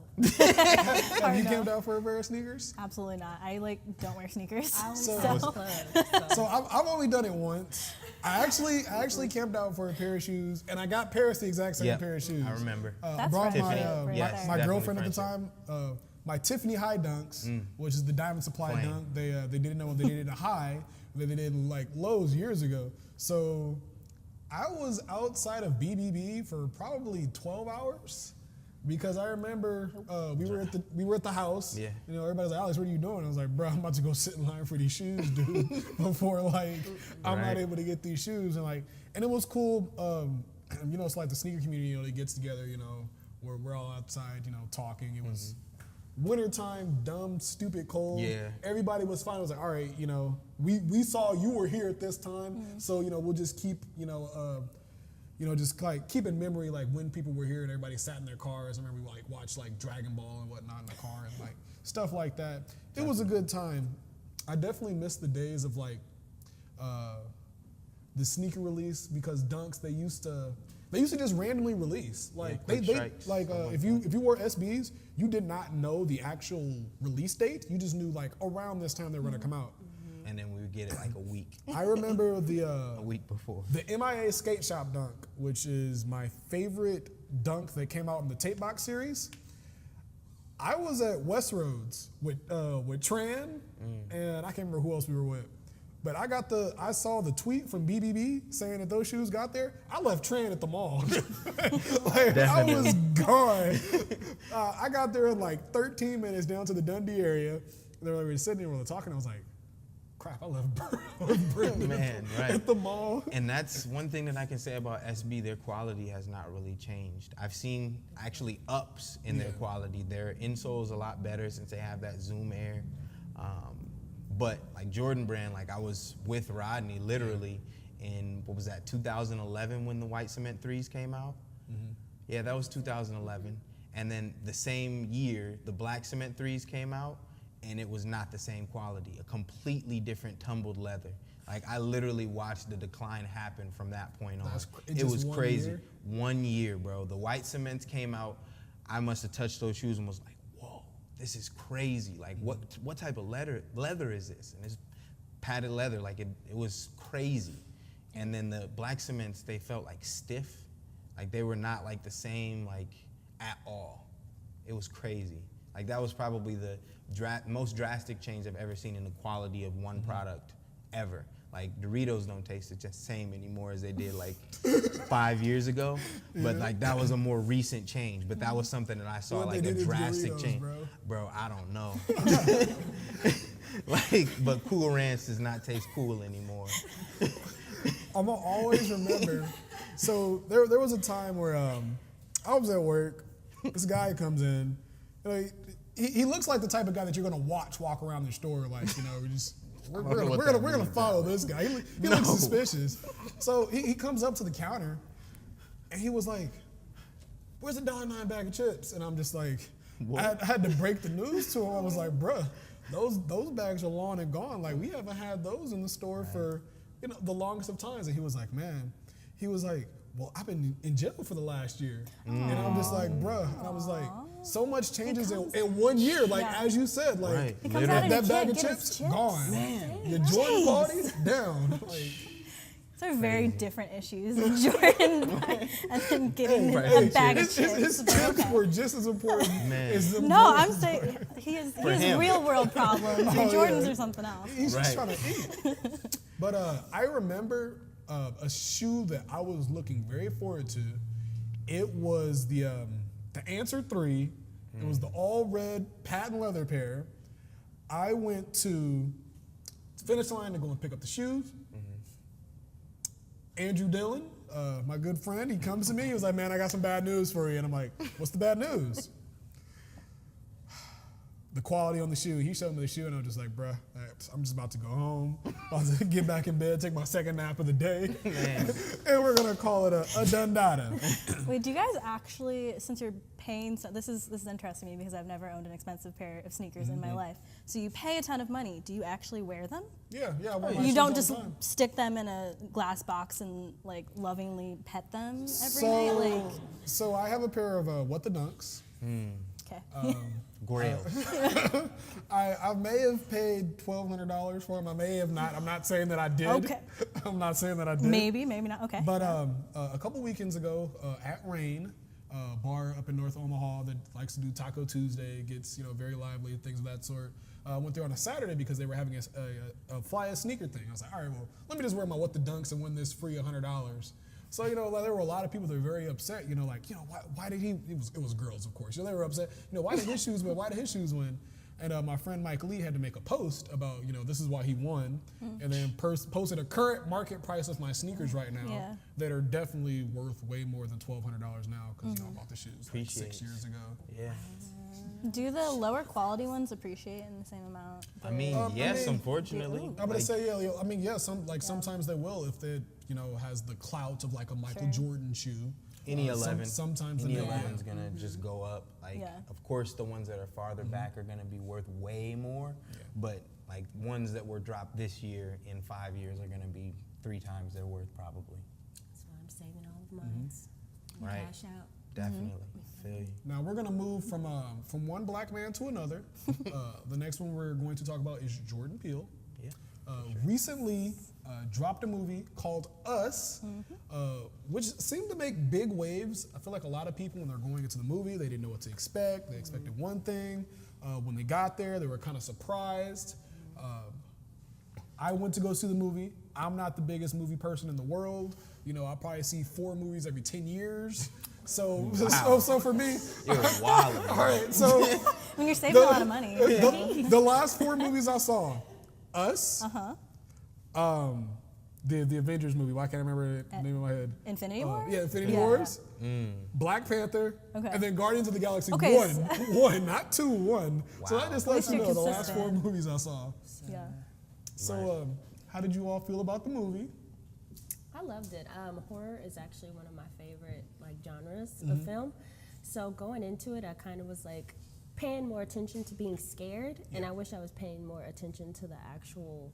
Have you camped out for a pair of sneakers? Absolutely not. I like don't wear sneakers. I always So- wear clothes. So I've only done it once. I actually camped out for a pair of shoes, and I got Paris the exact same pair of shoes. I remember. I That's brought my, friendship right Yes, there. my definitely girlfriend at the friendship. time, my Tiffany high dunks, which is the Diamond Supply Flame. dunk. They didn't know they did it in a high, they did it in like Lowe's years ago. So I was outside of BBB for probably 12 hours. Because I remember we were at the house. Yeah. You know, everybody's like, Alex, what are you doing? I was like, bro, I'm about to go sit in line for these shoes, dude, before like I'm not Right. able to get these shoes. And it was cool. You know, it's like the sneaker community, you know, that gets together, you know, where we're all outside, you know, talking. It was wintertime, dumb, stupid, cold. Yeah. Everybody was fine. I was like, all right, you know, we saw you were here at this time, so you know, we'll just keep, just like keep in memory like when people were here and everybody sat in their cars. I remember we like watched like Dragon Ball and whatnot in the car and like stuff like that. It was a good time. I definitely miss the days of like the sneaker release, because dunks they used to just randomly release. Like quick they strikes. like if you wore SBs, you did not know the actual release date. You just knew like around this time they were gonna come out. And then we would get it like a week, I remember a week before. the MIA Skate Shop dunk, which is my favorite dunk that came out in the Tape Box series. I was at Westroads with Tran, and I can't remember who else we were with. But I saw the tweet from BBB saying that those shoes got there. I left Tran at the mall. Like, I was gone. I got there in like 13 minutes down to the Dundee area. They were sitting there, we were talking. I was like, crap, I love Brandon Man, right. at the mall. And that's one thing that I can say about SB. Their quality has not really changed. I've seen actually ups in their quality. Their insole's a lot better since they have that Zoom Air. But like Jordan Brand, like I was with Rodney literally in, what was that, 2011 when the white cement 3s came out? Mm-hmm. Yeah, that was 2011. And then the same year, the black cement 3s came out, and it was not the same quality, a completely different tumbled leather. Like I literally watched the decline happen from that point on. It was crazy. 1 year, bro. The white cements came out, I must have touched those shoes and was like, whoa, this is crazy. Like what type of leather is this? And it's padded leather, like it was crazy. And then the black cements, they felt like stiff. Like they were not like the same, like at all. It was crazy. Like that was probably the most drastic change I've ever seen in the quality of one product ever. Like Doritos don't taste the same anymore as they did like 5 years ago. But like that was a more recent change. But that was something that I saw like a drastic Doritos, change. Bro, I don't know. Like, but Cool Ranch does not taste cool anymore. I'm gonna always remember. So there was a time where I was at work. This guy comes in. Like, he looks like the type of guy that you're gonna walk around the store. Like, you know, we're gonna follow this guy. He looks suspicious. So he comes up to the counter, and he was like, "Where's the $1.9 bag of chips?" And I'm just like, I had to break the news to him. I was like, "Bruh, those bags are long and gone. Like we haven't had those in the store for the longest of times." And he was like, "Man," he was like, "Well, I've been in jail for the last year." And I'm just like, bruh. And I was like, so much changes in 1 year. Like, as you said, like, that bag of chips, gone. Man. Your Jordan quality, down. Like, those are very different issues in Jordan. And then getting a bag of chips. His chips were just as important as them. No, I'm saying he has real world problems. Your Jordans are something else. He's just trying to eat. But I remember a shoe that I was looking very forward to. It was the Answer 3. It was the all red patent leather pair. I went to finish line to go and pick up the shoes. Andrew Dillon, my good friend, he comes to me. He was like, "Man, I got some bad news for you." And I'm like, "What's the bad news?" The quality on the shoe. He showed me the shoe, and I'm just like, "Bruh, I'm just about to go home. About to get back in bed, take my second nap of the day, and we're gonna call it a done data." Wait, do you guys actually, since you're paying, so this is interesting to me because I've never owned an expensive pair of sneakers in my life. So you pay a ton of money. Do you actually wear them? Yeah. I wear my You shoes don't all just the time. stick them in a glass box and like lovingly pet them every night. Like, So I have a pair of What the Dunks. okay. Grail. I may have paid $1,200 for them. I may have not. I'm not saying that I did. Okay. I'm not saying that I did. Maybe not. Okay. But a couple weekends ago, at Rain, a bar up in North Omaha that likes to do Taco Tuesday, gets very lively, things of that sort. I went there on a Saturday because they were having a fly a sneaker thing. I was like, all right, well, let me just wear my What the Dunks and win this free $100. So there were a lot of people that were very upset. Why did he? It was girls, of course. They were upset. Why did his shoes win? Why did his shoes win? And my friend Mike Lee had to make a post about this is why he won, and then posted a current market price of my sneakers right now that are definitely worth way more than $1,200 now because I bought the shoes like 6 years ago. Yeah. Do the lower quality ones appreciate in the same amount? I mean, yes, unfortunately. I'm gonna say sometimes they will if they has the clout of like a Michael Jordan shoe. Any 11. Sometimes any the 11's gonna just go up. Like, of course, the ones that are farther back are gonna be worth way more. Yeah. But like ones that were dropped this year in 5 years are gonna be 3 times their worth probably. That's why I'm saving all of mine. Right. Cash out. Definitely. Feel you. Now we're gonna move from one black man to another. The next one we're going to talk about is Jordan Peele. Yeah. Recently dropped a movie called Us, which seemed to make big waves. I feel like a lot of people, when they're going into the movie, they didn't know what to expect. They expected one thing. When they got there, they were kind of surprised. I went to go see the movie. I'm not the biggest movie person in the world. I probably see 4 movies every 10 years. So for me, you're wild. All right, so I mean, you're saving a lot of money. The last 4 movies I saw, Us. The Avengers movie. Why can't I remember the name in my head? Infinity War? Yeah, Infinity Wars. Black Panther. Okay. And then Guardians of the Galaxy. Okay, One, not two, one. So that just lets least you know you're the last 4 consistent. movies I saw. Yeah. So how did you all feel about the movie? I loved it. Horror is actually one of my favorite genres of film. So going into it, I kind of was like paying more attention to being scared, and I wish I was paying more attention to the actual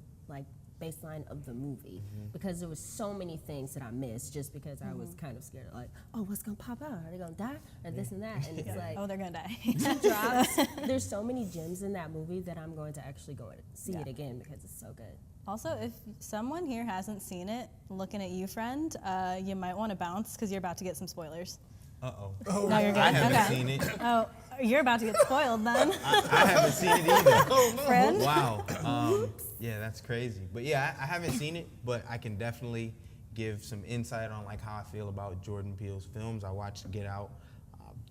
baseline of the movie, because there was so many things that I missed just because I was kind of scared of oh, what's gonna pop out? Are they gonna die? Or this and that? And it's like, Oh, they're gonna die. drops. There's so many gems in that movie that I'm going to actually go and see it again because it's so good. Also, if someone here hasn't seen it, looking at you, friend, you might want to bounce because you're about to get some spoilers. Uh-oh. No, you're good. I haven't Okay. seen it. Oh, you're about to get spoiled then, I haven't seen it either. friend. Wow. Yeah, that's crazy. But yeah, I haven't seen it, but I can definitely give some insight on how I feel about Jordan Peele's films. I watched Get Out.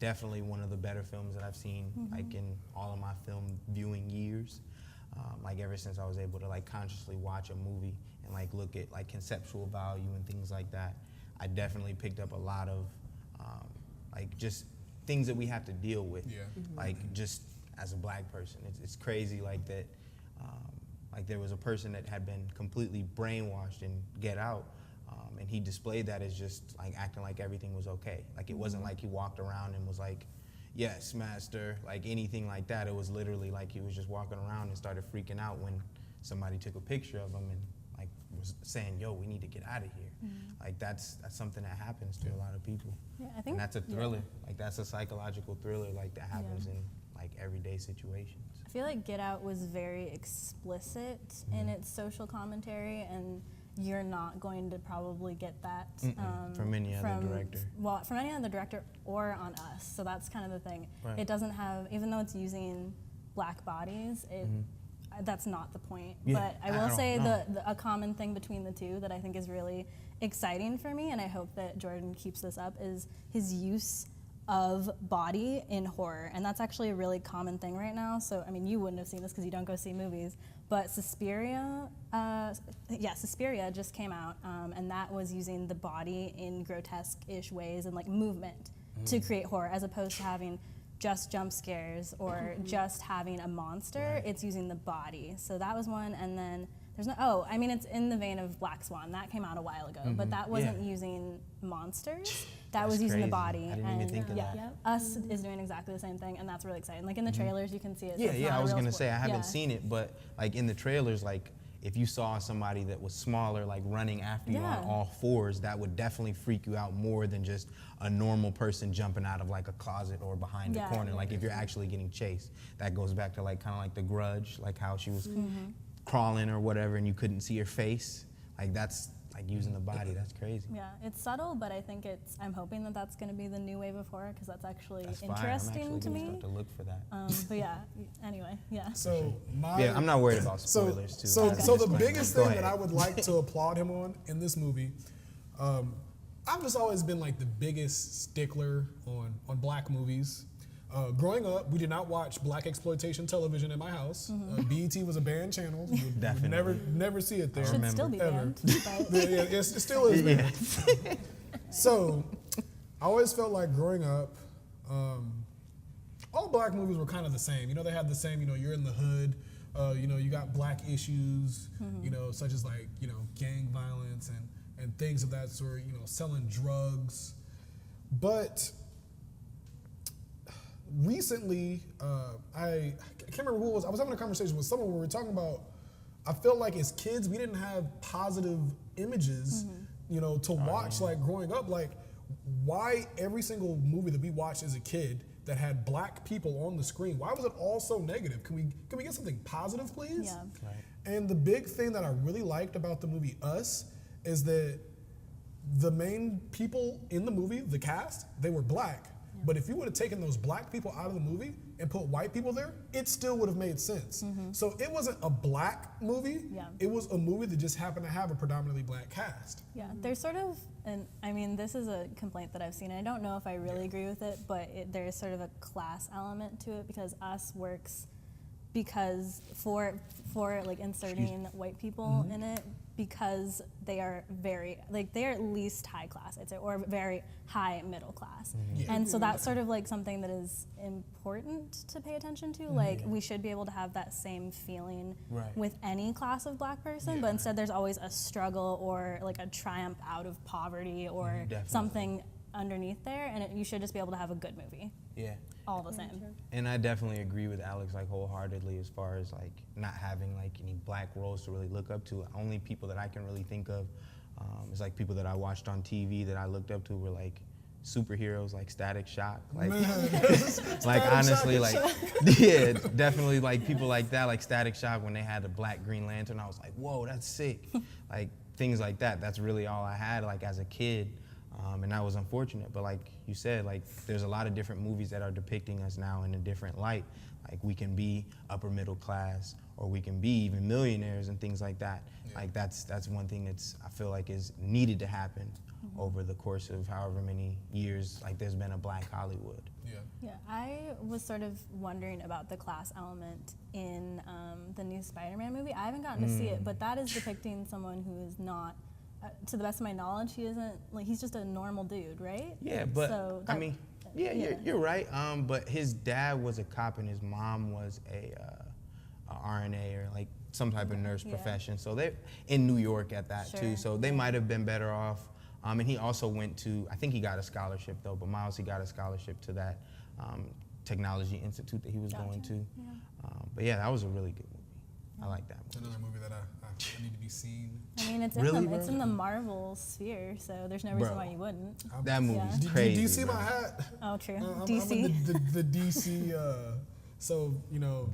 Definitely one of the better films that I've seen in all of my film viewing years. Ever since I was able to consciously watch a movie and look at conceptual value and things like that, I definitely picked up a lot of just things that we have to deal with. Yeah. Just as a black person, it's crazy that. There was a person that had been completely brainwashed in Get Out, and he displayed that as just acting like everything was okay. It wasn't like he walked around and was like, yes, master, anything like that. It was literally he was just walking around and started freaking out when somebody took a picture of him and was saying, yo, we need to get out of here. That's something that happens to a lot of people. Yeah, I think, And that's a thriller. That's a psychological thriller that happens in everyday situations. I feel like Get Out was very explicit in its social commentary, and you're not going to probably get that from any other director. Well, from any other director or on Us. So that's kind of the thing. Right. It doesn't have, even though it's using black bodies, that's not the point. Yeah, But I will say a common thing between the two that I think is really exciting for me, and I hope that Jordan keeps this up, is his use of body in horror. And that's actually a really common thing right now. So, I mean, you wouldn't have seen this because you don't go see movies, but Suspiria just came out, and that was using the body in grotesque-ish ways and movement to create horror, as opposed to having just jump scares or just having a monster. It's using the body. So that was one, and then it's in the vein of Black Swan. That came out a while ago, but that wasn't using monsters. That was using the body. I didn't even think of that. Us is doing exactly the same thing, and that's really exciting. In the trailers, you can see it. So I was gonna say I haven't seen it, but in the trailers, if you saw somebody that was smaller, running after you on all fours, that would definitely freak you out more than just a normal person jumping out of a closet or behind a corner. If you're actually getting chased, that goes back to kind of The Grudge, how she was crawling or whatever, and you couldn't see her face. That's using the body. That's crazy. Yeah, it's subtle, but I think I'm hoping that that's going to be the new wave of horror, because that's actually That's interesting I'm to me. start to look for that. But yeah, anyway, yeah. So I'm not worried about spoilers too. So the biggest thing that I would like to applaud him on in this movie, I've just always been the biggest stickler on black movies. Growing up, we did not watch black exploitation television in my house. BET was a banned channel. You would never see it there. Should still be ever. banned. But It still is banned. So I always felt like growing up, all black movies were kind of the same. They had the same, you're in the hood, you got black issues, such as gang violence and things of that sort, selling drugs. But recently, I can't remember who it was. I was having a conversation with someone where we were talking about, I felt like as kids, we didn't have positive images, to watch growing up. Why every single movie that we watched as a kid that had black people on the screen, why was it all so negative? Can we get something positive, please? yeah. Right. And the big thing that I really liked about the movie Us is that the main people in the movie, the cast, they were black. But if you would have taken those black people out of the movie and put white people there, it still would have made sense. So it wasn't a black movie. Yeah. It was a movie that just happened to have a predominantly black cast. Yeah, there's sort of, and I mean, this is a complaint that I've seen. I don't know if I really agree with it, but there's sort of a class element to it, because Us works because for like inserting white people in it, because they are very, like, they're at least high class, I'd say, or very high middle class. And so that's sort of like something that is important to pay attention to. Like, we should be able to have that same feeling with any class of black person, but instead there's always a struggle or like a triumph out of poverty or something underneath there, and you should just be able to have a good movie. Yeah. All the same. And I definitely agree with Alex, like, wholeheartedly, as far as like not having like any black roles to really look up to. Only people that I can really think of is like people that I watched on TV that I looked up to were like superheroes, like Static Shock, like like honestly, like yeah, definitely like people like that, like Static Shock when they had the black Green Lantern. I was like, whoa, that's sick. Like things like that. That's really all I had like as a kid. And that was unfortunate, but like you said, like there's a lot of different movies that are depicting us now in a different light. Like we can be upper middle class, or we can be even millionaires and things like that. Like that's one thing that's I feel like is needed to happen over the course of however many years. Like there's been a Black Hollywood. Yeah, I was sort of wondering about the class element in the new Spider-Man movie. I haven't gotten to see it, but that is depicting someone who is not. To the best of my knowledge, he isn't, like, he's just a normal dude, right? Yeah, but so I mean, you're right. But his dad was a cop and his mom was a RNA or like some type of nurse profession. So they're in New York at that too. So they might have been better off. And he also went to, I think he got a scholarship though, but Miles, he got a scholarship to that technology institute that he was going to. But yeah, that was a really good movie. I like that movie. Another movie that I need to be seen. I mean, it's it's in the Marvel sphere, so there's no reason why you wouldn't. That movie's crazy. Do you see bro. my hat? Oh, true. I'm DC. in the DC. So you know,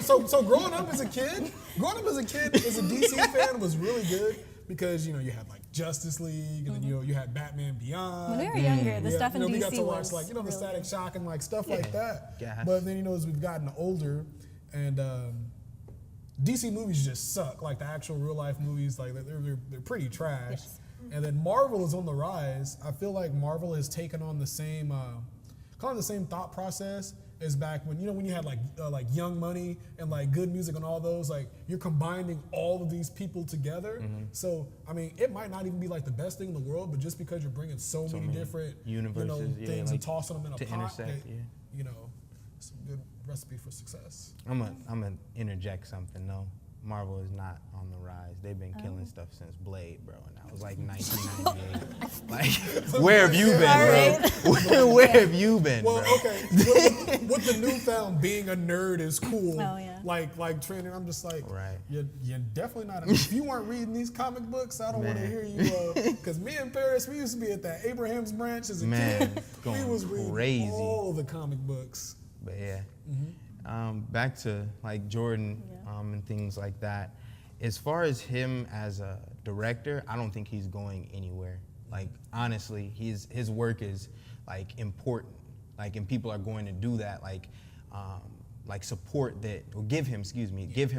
so growing up as a kid, as a DC fan was really good because you know you had like Justice League, and then you had Batman Beyond. When we were younger, the stuff in DC we got to watch was like the really Static Shock and like stuff like that. Yeah. But then as we've gotten older, and DC movies just suck. Like the actual real life movies, like they're pretty trash. Yes. And then Marvel is on the rise. I feel like Marvel has taken on the same kind of the same thought process as back when when you had like Young Money and like Good Music and all those. Like you're combining all of these people together. So I mean, it might not even be like the best thing in the world, but just because you're bringing so many different universes, things like, and tossing them in a pot, intersect, it's a good recipe for success. I'm gonna interject something though. Marvel is not on the rise. They've been killing stuff since Blade, bro, and that was like 1998. Like, where have you been, bro? Where have you been, Well, bro? okay. With the newfound being a nerd is cool. Oh, yeah. Like training, I'm just like, Right. You're definitely not. If you weren't reading these comic books, I don't want to hear you. Because me and Paris, we used to be at that Abraham's branch as a kid. We going was reading crazy. all the comic books. But yeah, back to like Jordan and things like that. As far as him as a director, I don't think he's going anywhere. Like honestly, his work is like important. Like, and people are going to do that. Like support that, or give him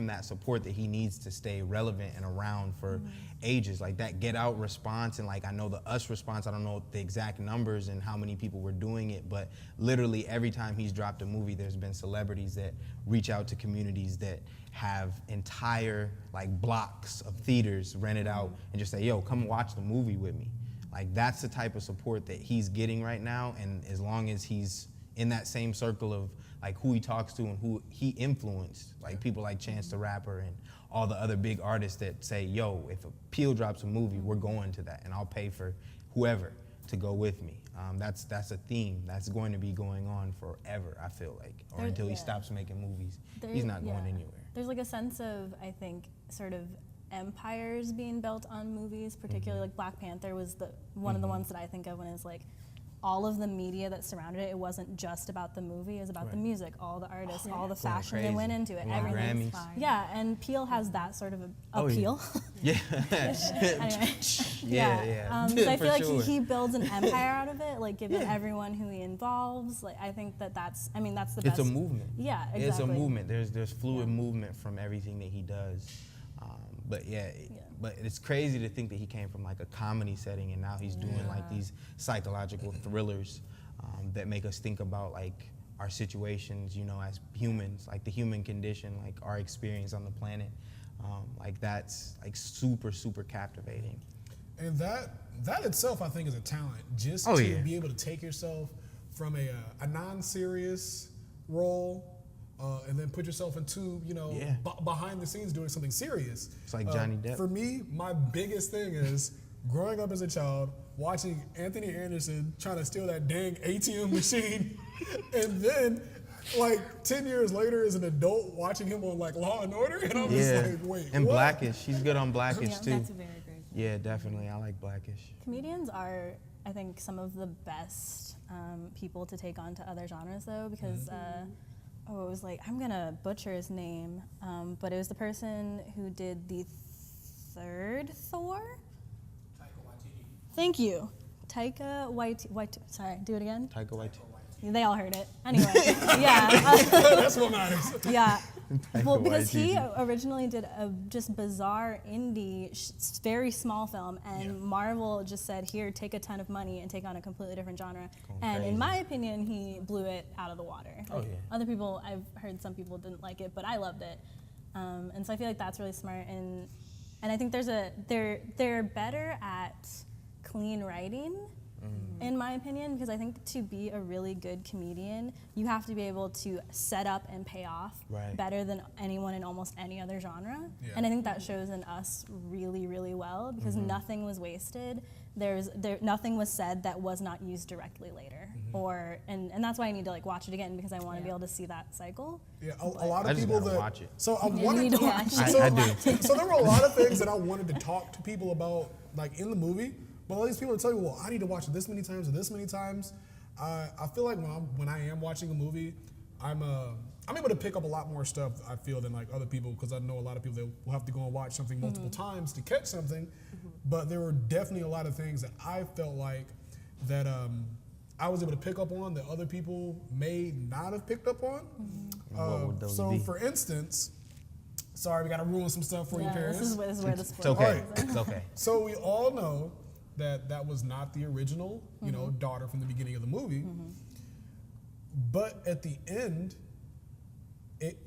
that support that he needs to stay relevant and around for ages. Like that Get Out response, and like I know the Us response, I don't know the exact numbers and how many people were doing it, but literally every time he's dropped a movie, there's been celebrities that reach out to communities that have entire like blocks of theaters rented out and just say, yo, come watch the movie with me. Like that's the type of support that he's getting right now, and as long as he's in that same circle of like who he talks to and who he influenced, like people like Chance the Rapper and all the other big artists that say, yo, if Peele drops a movie, we're going to that, and I'll pay for whoever to go with me. That's a theme that's going to be going on forever, I feel like, or until he stops making movies. He's not going anywhere. There's like a sense of, I think, sort of empires being built on movies, particularly like Black Panther was one of the ones that I think of when it's like, all of the media that surrounded it, it wasn't just about the movie, it was about the music, all the artists, all the fashion that went into it, everything. Grammys. Yeah, and Peele has that sort of appeal. Yeah. Anyway. Yeah. So I feel like sure. he builds an empire out of it, like given everyone who he involves. Like I think that's the best. It's a movement. Yeah, exactly. It's a movement. There's fluid movement from everything that he does. But it's crazy to think that he came from like a comedy setting and now he's doing like these psychological thrillers that make us think about like our situations, you know, as humans, like the human condition, like our experience on the planet. Like that's like super, super captivating. And that itself, I think, is a talent. Just Oh, to yeah. be able to take yourself from a non-serious role and then put yourself into, you know, Yeah. behind the scenes doing something serious. It's like Johnny Depp. For me, my biggest thing is growing up as a child, watching Anthony Anderson trying to steal that dang ATM machine, and then like 10 years later as an adult watching him on like Law and Order, and I'm just like, wait, and what? Blackish, she's good on Blackish Yeah, too. That's a very great. Yeah, definitely, I like Blackish. Comedians are, I think, some of the best people to take on to other genres, though, because it was like, I'm gonna butcher his name, but it was the person who did the third Thor. Thank you, Taika Waititi. Sorry, do it again. Taika Waititi. They all heard it. Anyway, yeah. That's what matters. Yeah. Well, Taika because he Waititi. originally did a just bizarre indie, very small film, and Marvel just said, "Here, take a ton of money and take on a completely different genre." And crazy. in my opinion, he blew it out of the water. Oh, Like, yeah. Other people, I've heard some people didn't like it, but I loved it. And so I feel like that's really smart. And I think they're better at clean writing. In my opinion, because I think to be a really good comedian, you have to be able to set up and pay off Right. better than anyone in almost any other genre. Yeah. And I think that shows in us really, really well, because nothing was wasted. Nothing was said that was not used directly later. And that's why I need to like watch it again, because I want to be able to see that cycle. Yeah, a lot I of just people gotta that watch it. So I You wanted need to watch it. I do. So there were a lot of things that I wanted to talk to people about, like in the movie. But all these people tell you, well, I need to watch it this many times or this many times. I feel like when I am watching a movie, I'm able to pick up a lot more stuff, I feel, than like other people, because I know a lot of people that will have to go and watch something multiple times to catch something. But there were definitely a lot of things that I felt like that I was able to pick up on that other people may not have picked up on. What would those So be? for instance, sorry, we got to ruin some stuff for you, Yeah, Paris. this is where the It's spoiler okay. is. It's okay. So we all know that was not the original, you know, daughter from the beginning of the movie. But at the end,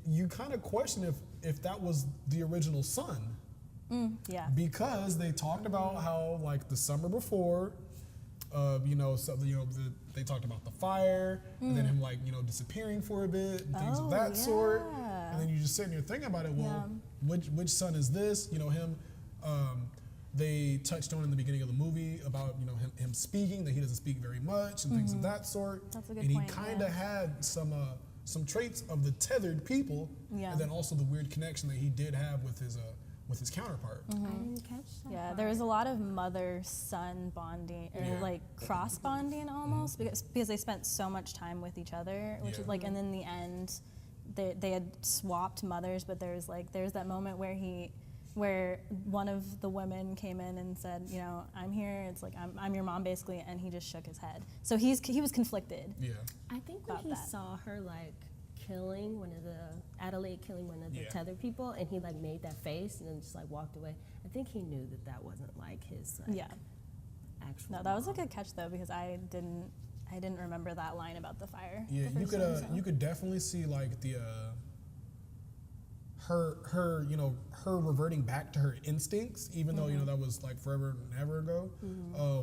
you kind of question if that was the original son, Yeah. because they talked about how like the summer before, they talked about the fire and then him like disappearing for a bit and things of that sort. yeah. And then you just sitting here thinking about it. Well, which son is this? You know him. They touched on in the beginning of the movie about him speaking, that he doesn't speak very much and things of that sort. That's a good and point, he kind yeah. of had some traits of the tethered people, Yeah. and then also the weird connection that he did have with his counterpart. I didn't catch that. Yeah, part. there was a lot of mother-son bonding, or like cross-bonding almost, because they spent so much time with each other, which is like, and in the end, they had swapped mothers, but there's that moment where one of the women came in and said, I'm here, it's like, I'm your mom basically, and he just shook his head. So he was conflicted. Yeah. I think when about he that. saw her like killing one of the tethered people, and he like made that face and then just like walked away. I think he knew that wasn't like his like, Yeah. actual. No, that was a mom. good catch though, because I didn't remember that line about the fire. Yeah, the you first could time, so. you could definitely see like the her reverting back to her instincts, even though that was like forever and ever ago.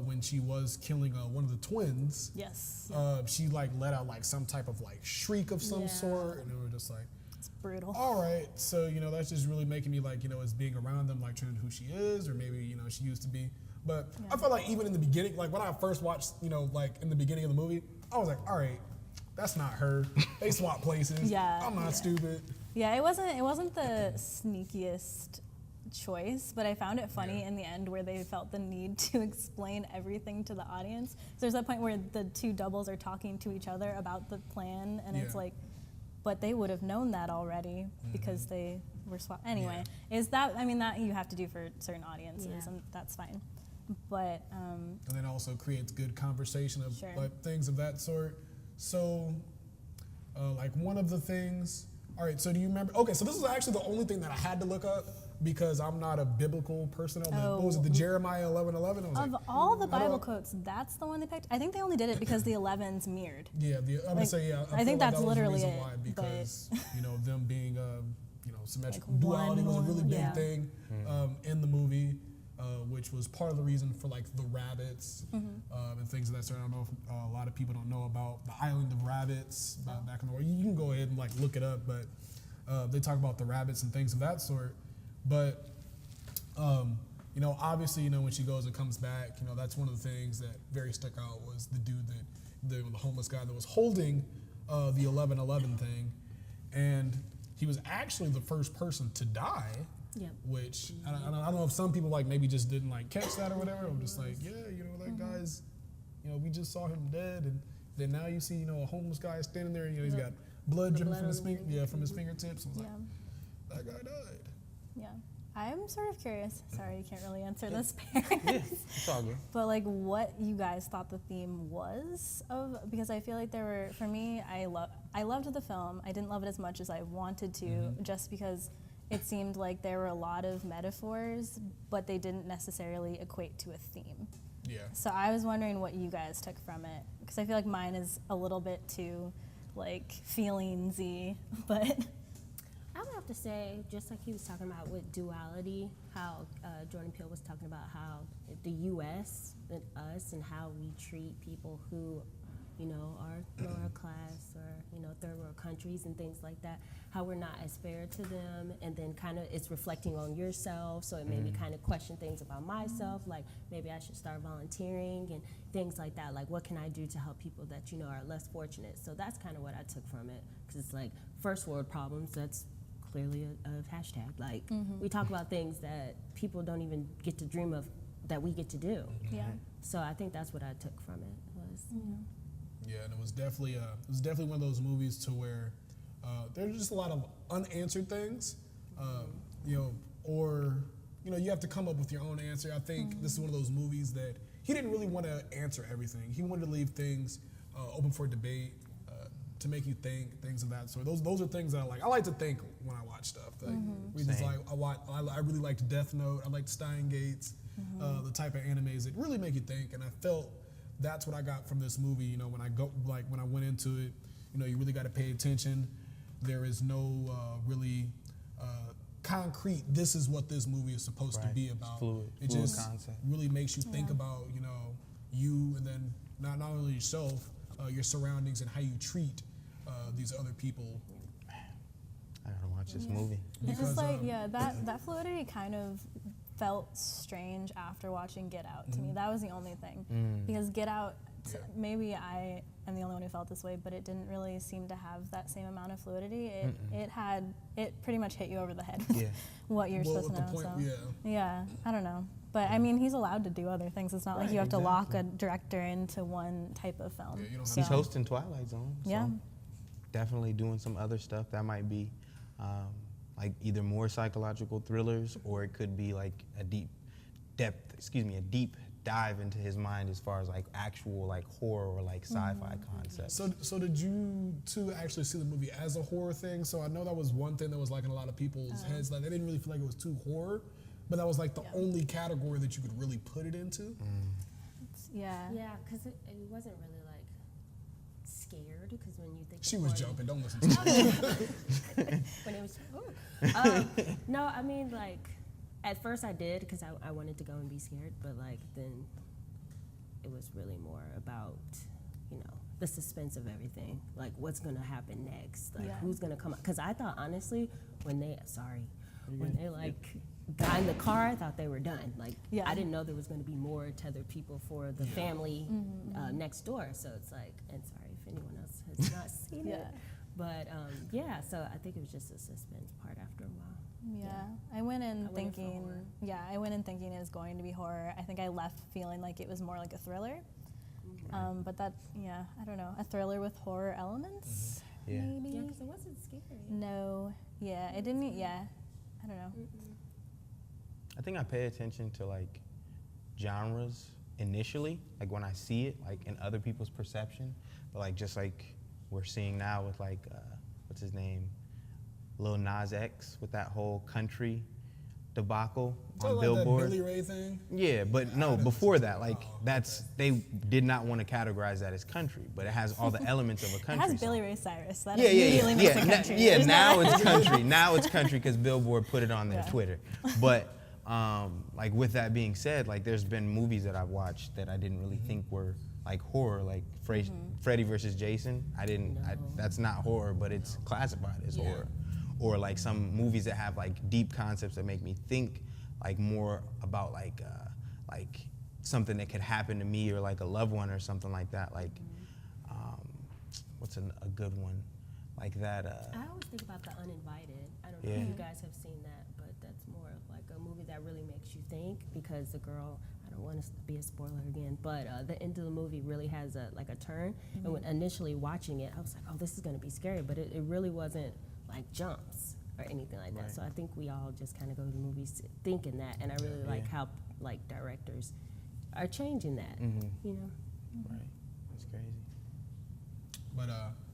When she was killing one of the twins, Yes. she like let out like some type of like shriek of some Yeah. sort, and they were just like, It's brutal. all right, so that's just really making me like as being around them, like trying who she is, or maybe she used to be. But I felt like even in the beginning, like when I first watched, like in the beginning of the movie, I was like, all right, that's not her. They swap places. Yeah, I'm not yeah. stupid. Yeah, it wasn't the sneakiest choice, but I found it funny in the end where they felt the need to explain everything to the audience. So there's that point where the two doubles are talking to each other about the plan, and it's Yeah. like, but they would have known that already because they were swapped. Anyway, that you have to do for certain audiences, Yeah. and that's fine. But And then also creates good conversation of Sure. like things of that sort. So, like one of the things All right, so do you remember? Okay, so this is actually the only thing that I had to look up because I'm not a biblical person. What was it, the Jeremiah 11:11? I was Of all the Bible quotes, that's the one they picked. I think they only did it because the 11s mirrored. Yeah, I'm gonna say yeah. I think that's that was literally the reason it. why, because them being symmetrical Like duality was a one, really big yeah. thing in the movie, which was part of the reason for like the rabbits and things of that sort. I don't know if a lot of people don't know about the island of rabbits back in the world. You can go ahead and like look it up, but they talk about the rabbits and things of that sort. But obviously, when she goes and comes back, that's one of the things that very stuck out was the dude the homeless guy that was holding the 11:11 thing, and he was actually the first person to die. Yep. Which I don't know if some people like maybe just didn't like catch that or whatever. I'm just like, that guy's, we just saw him dead, and then now you see, a homeless guy standing there, and he's got blood dripping from his from his fingertips. I was like, that guy died. Yeah. I'm sort of curious. Sorry, you can't really answer this, Yeah, parents. it's all good. But like, what you guys thought the theme was of? Because I feel like there were, for me, I loved the film. I didn't love it as much as I wanted to, just because it seemed like there were a lot of metaphors, but they didn't necessarily equate to a theme. Yeah. So I was wondering what you guys took from it, because I feel like mine is a little bit too, like, feelingsy, but. I would have to say, just like he was talking about with duality, how Jordan Peele was talking about how the U.S. and us and how we treat people who, are lower class or, third world countries and things like that, how we're not as fair to them, and then kind of it's reflecting on yourself, so it made me kind of question things about myself, like maybe I should start volunteering and things like that, like what can I do to help people that, are less fortunate. So that's kind of what I took from it, because it's like first world problems, that's clearly a hashtag. Like we talk about things that people don't even get to dream of that we get to do. Yeah. So I think that's what I took from it was. Yeah, and it was definitely one of those movies to where there's just a lot of unanswered things, or you have to come up with your own answer. I think this is one of those movies that he didn't really want to answer everything. He wanted to leave things open for debate, to make you think, things of that sort. Those are things that I like. I like to think when I watch stuff. Like, reasons like I really liked Death Note. I liked Steins Gates, the type of animes that really make you think. And I felt that's what I got from this movie. When I went into it, you really got to pay attention. There is no really concrete. This is what this movie is supposed to be about. It just concept. really makes you think about you, and then not only yourself, your surroundings, and how you treat these other people. I gotta watch this movie. It's just like, that fluidity kind of felt strange after watching Get Out to me. That was the only thing. Because Get Out, maybe I am the only one who felt this way, but it didn't really seem to have that same amount of fluidity. It pretty much hit you over the head with what you're supposed to know. Yeah, I don't know. But I mean, he's allowed to do other things. It's not like you have to lock a director into one type of film. He's hosting Twilight Zone. So Yeah. definitely doing some other stuff that might be like either more psychological thrillers, or it could be like a deep dive into his mind as far as like actual like horror or like sci-fi concepts. So did you two actually see the movie as a horror thing? So I know that was one thing that was like in a lot of people's heads, like they didn't really feel like it was too horror, but that was like the only category that you could really put it into. Yeah, because it wasn't really like scared, because when you think She of was horror, jumping. Don't listen to her. when it was no, I mean, like at first I did, because I wanted to go and be scared, but like then it was really more about the suspense of everything, like what's gonna happen next, like who's gonna come out. Because I thought honestly when they like got in the car, I thought they were done. Like I didn't know there was gonna be more tethered people for the family next door. So it's like, and sorry if anyone else has not seen it, but so I think it was just a suspense part after a while. I went in thinking it was going to be horror. I think I left feeling like it was more like a thriller. But that, I don't know, a thriller with horror elements, maybe? Yeah, because it wasn't scary. No, it didn't, I don't know. I think I pay attention to like genres initially, like when I see it, like in other people's perception, but like just like we're seeing now with like, what's his name? Lil Nas X with that whole country debacle So on like Billboard. that Billy Ray thing. Yeah, but no, before that, like they did not want to categorize that as country, but it has all the elements of a It country has Billy song. Ray Cyrus. That Yeah, immediately makes it Na- country. yeah, There's now no- it's country. Now it's country because Billboard put it on their Yeah. Twitter. But like with that being said, like there's been movies that I've watched that I didn't really think were like horror, like Freddy versus Jason. That's not horror, but it's classified as horror. Or like some movies that have like deep concepts that make me think like more about like something that could happen to me or like a loved one or something like that. Like what's a good one like that? I always think about The Uninvited. I don't know Yeah. if you guys have seen that, but that's more of like a movie that really makes you think because the girl, I don't want to be a spoiler again, but the end of the movie really has a turn. And when initially watching it, I was like, oh, this is going to be scary, but it really wasn't like jumps or anything like that. Right. So I think we all just kind of go to the movies thinking that, and I really like how like directors are changing that, you know? Right, that's crazy. But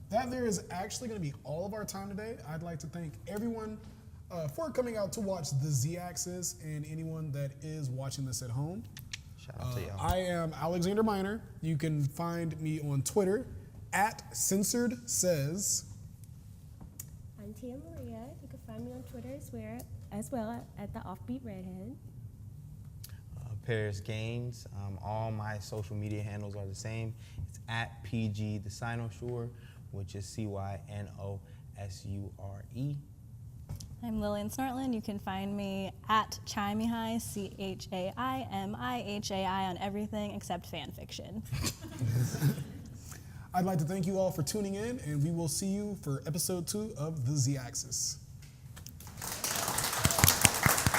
that there is actually going to be all of our time today. I'd like to thank everyone for coming out to watch the Z-Axis and anyone that is watching this at home. Shout out to y'all. I am Alexander Minor. You can find me on Twitter at Censored Says. I'm Tia Maria. You can find me on Twitter as well at the Offbeat Redhead. Paris Gaines. All my social media handles are the same. It's at PG the Cynosure, which is CYNOSURE. I'm Lillian Snortland. You can find me at Chaimihai, CHAIMIHAI on everything except fan fiction. I'd like to thank you all for tuning in, and we will see you for episode 2 of the Z-Axis.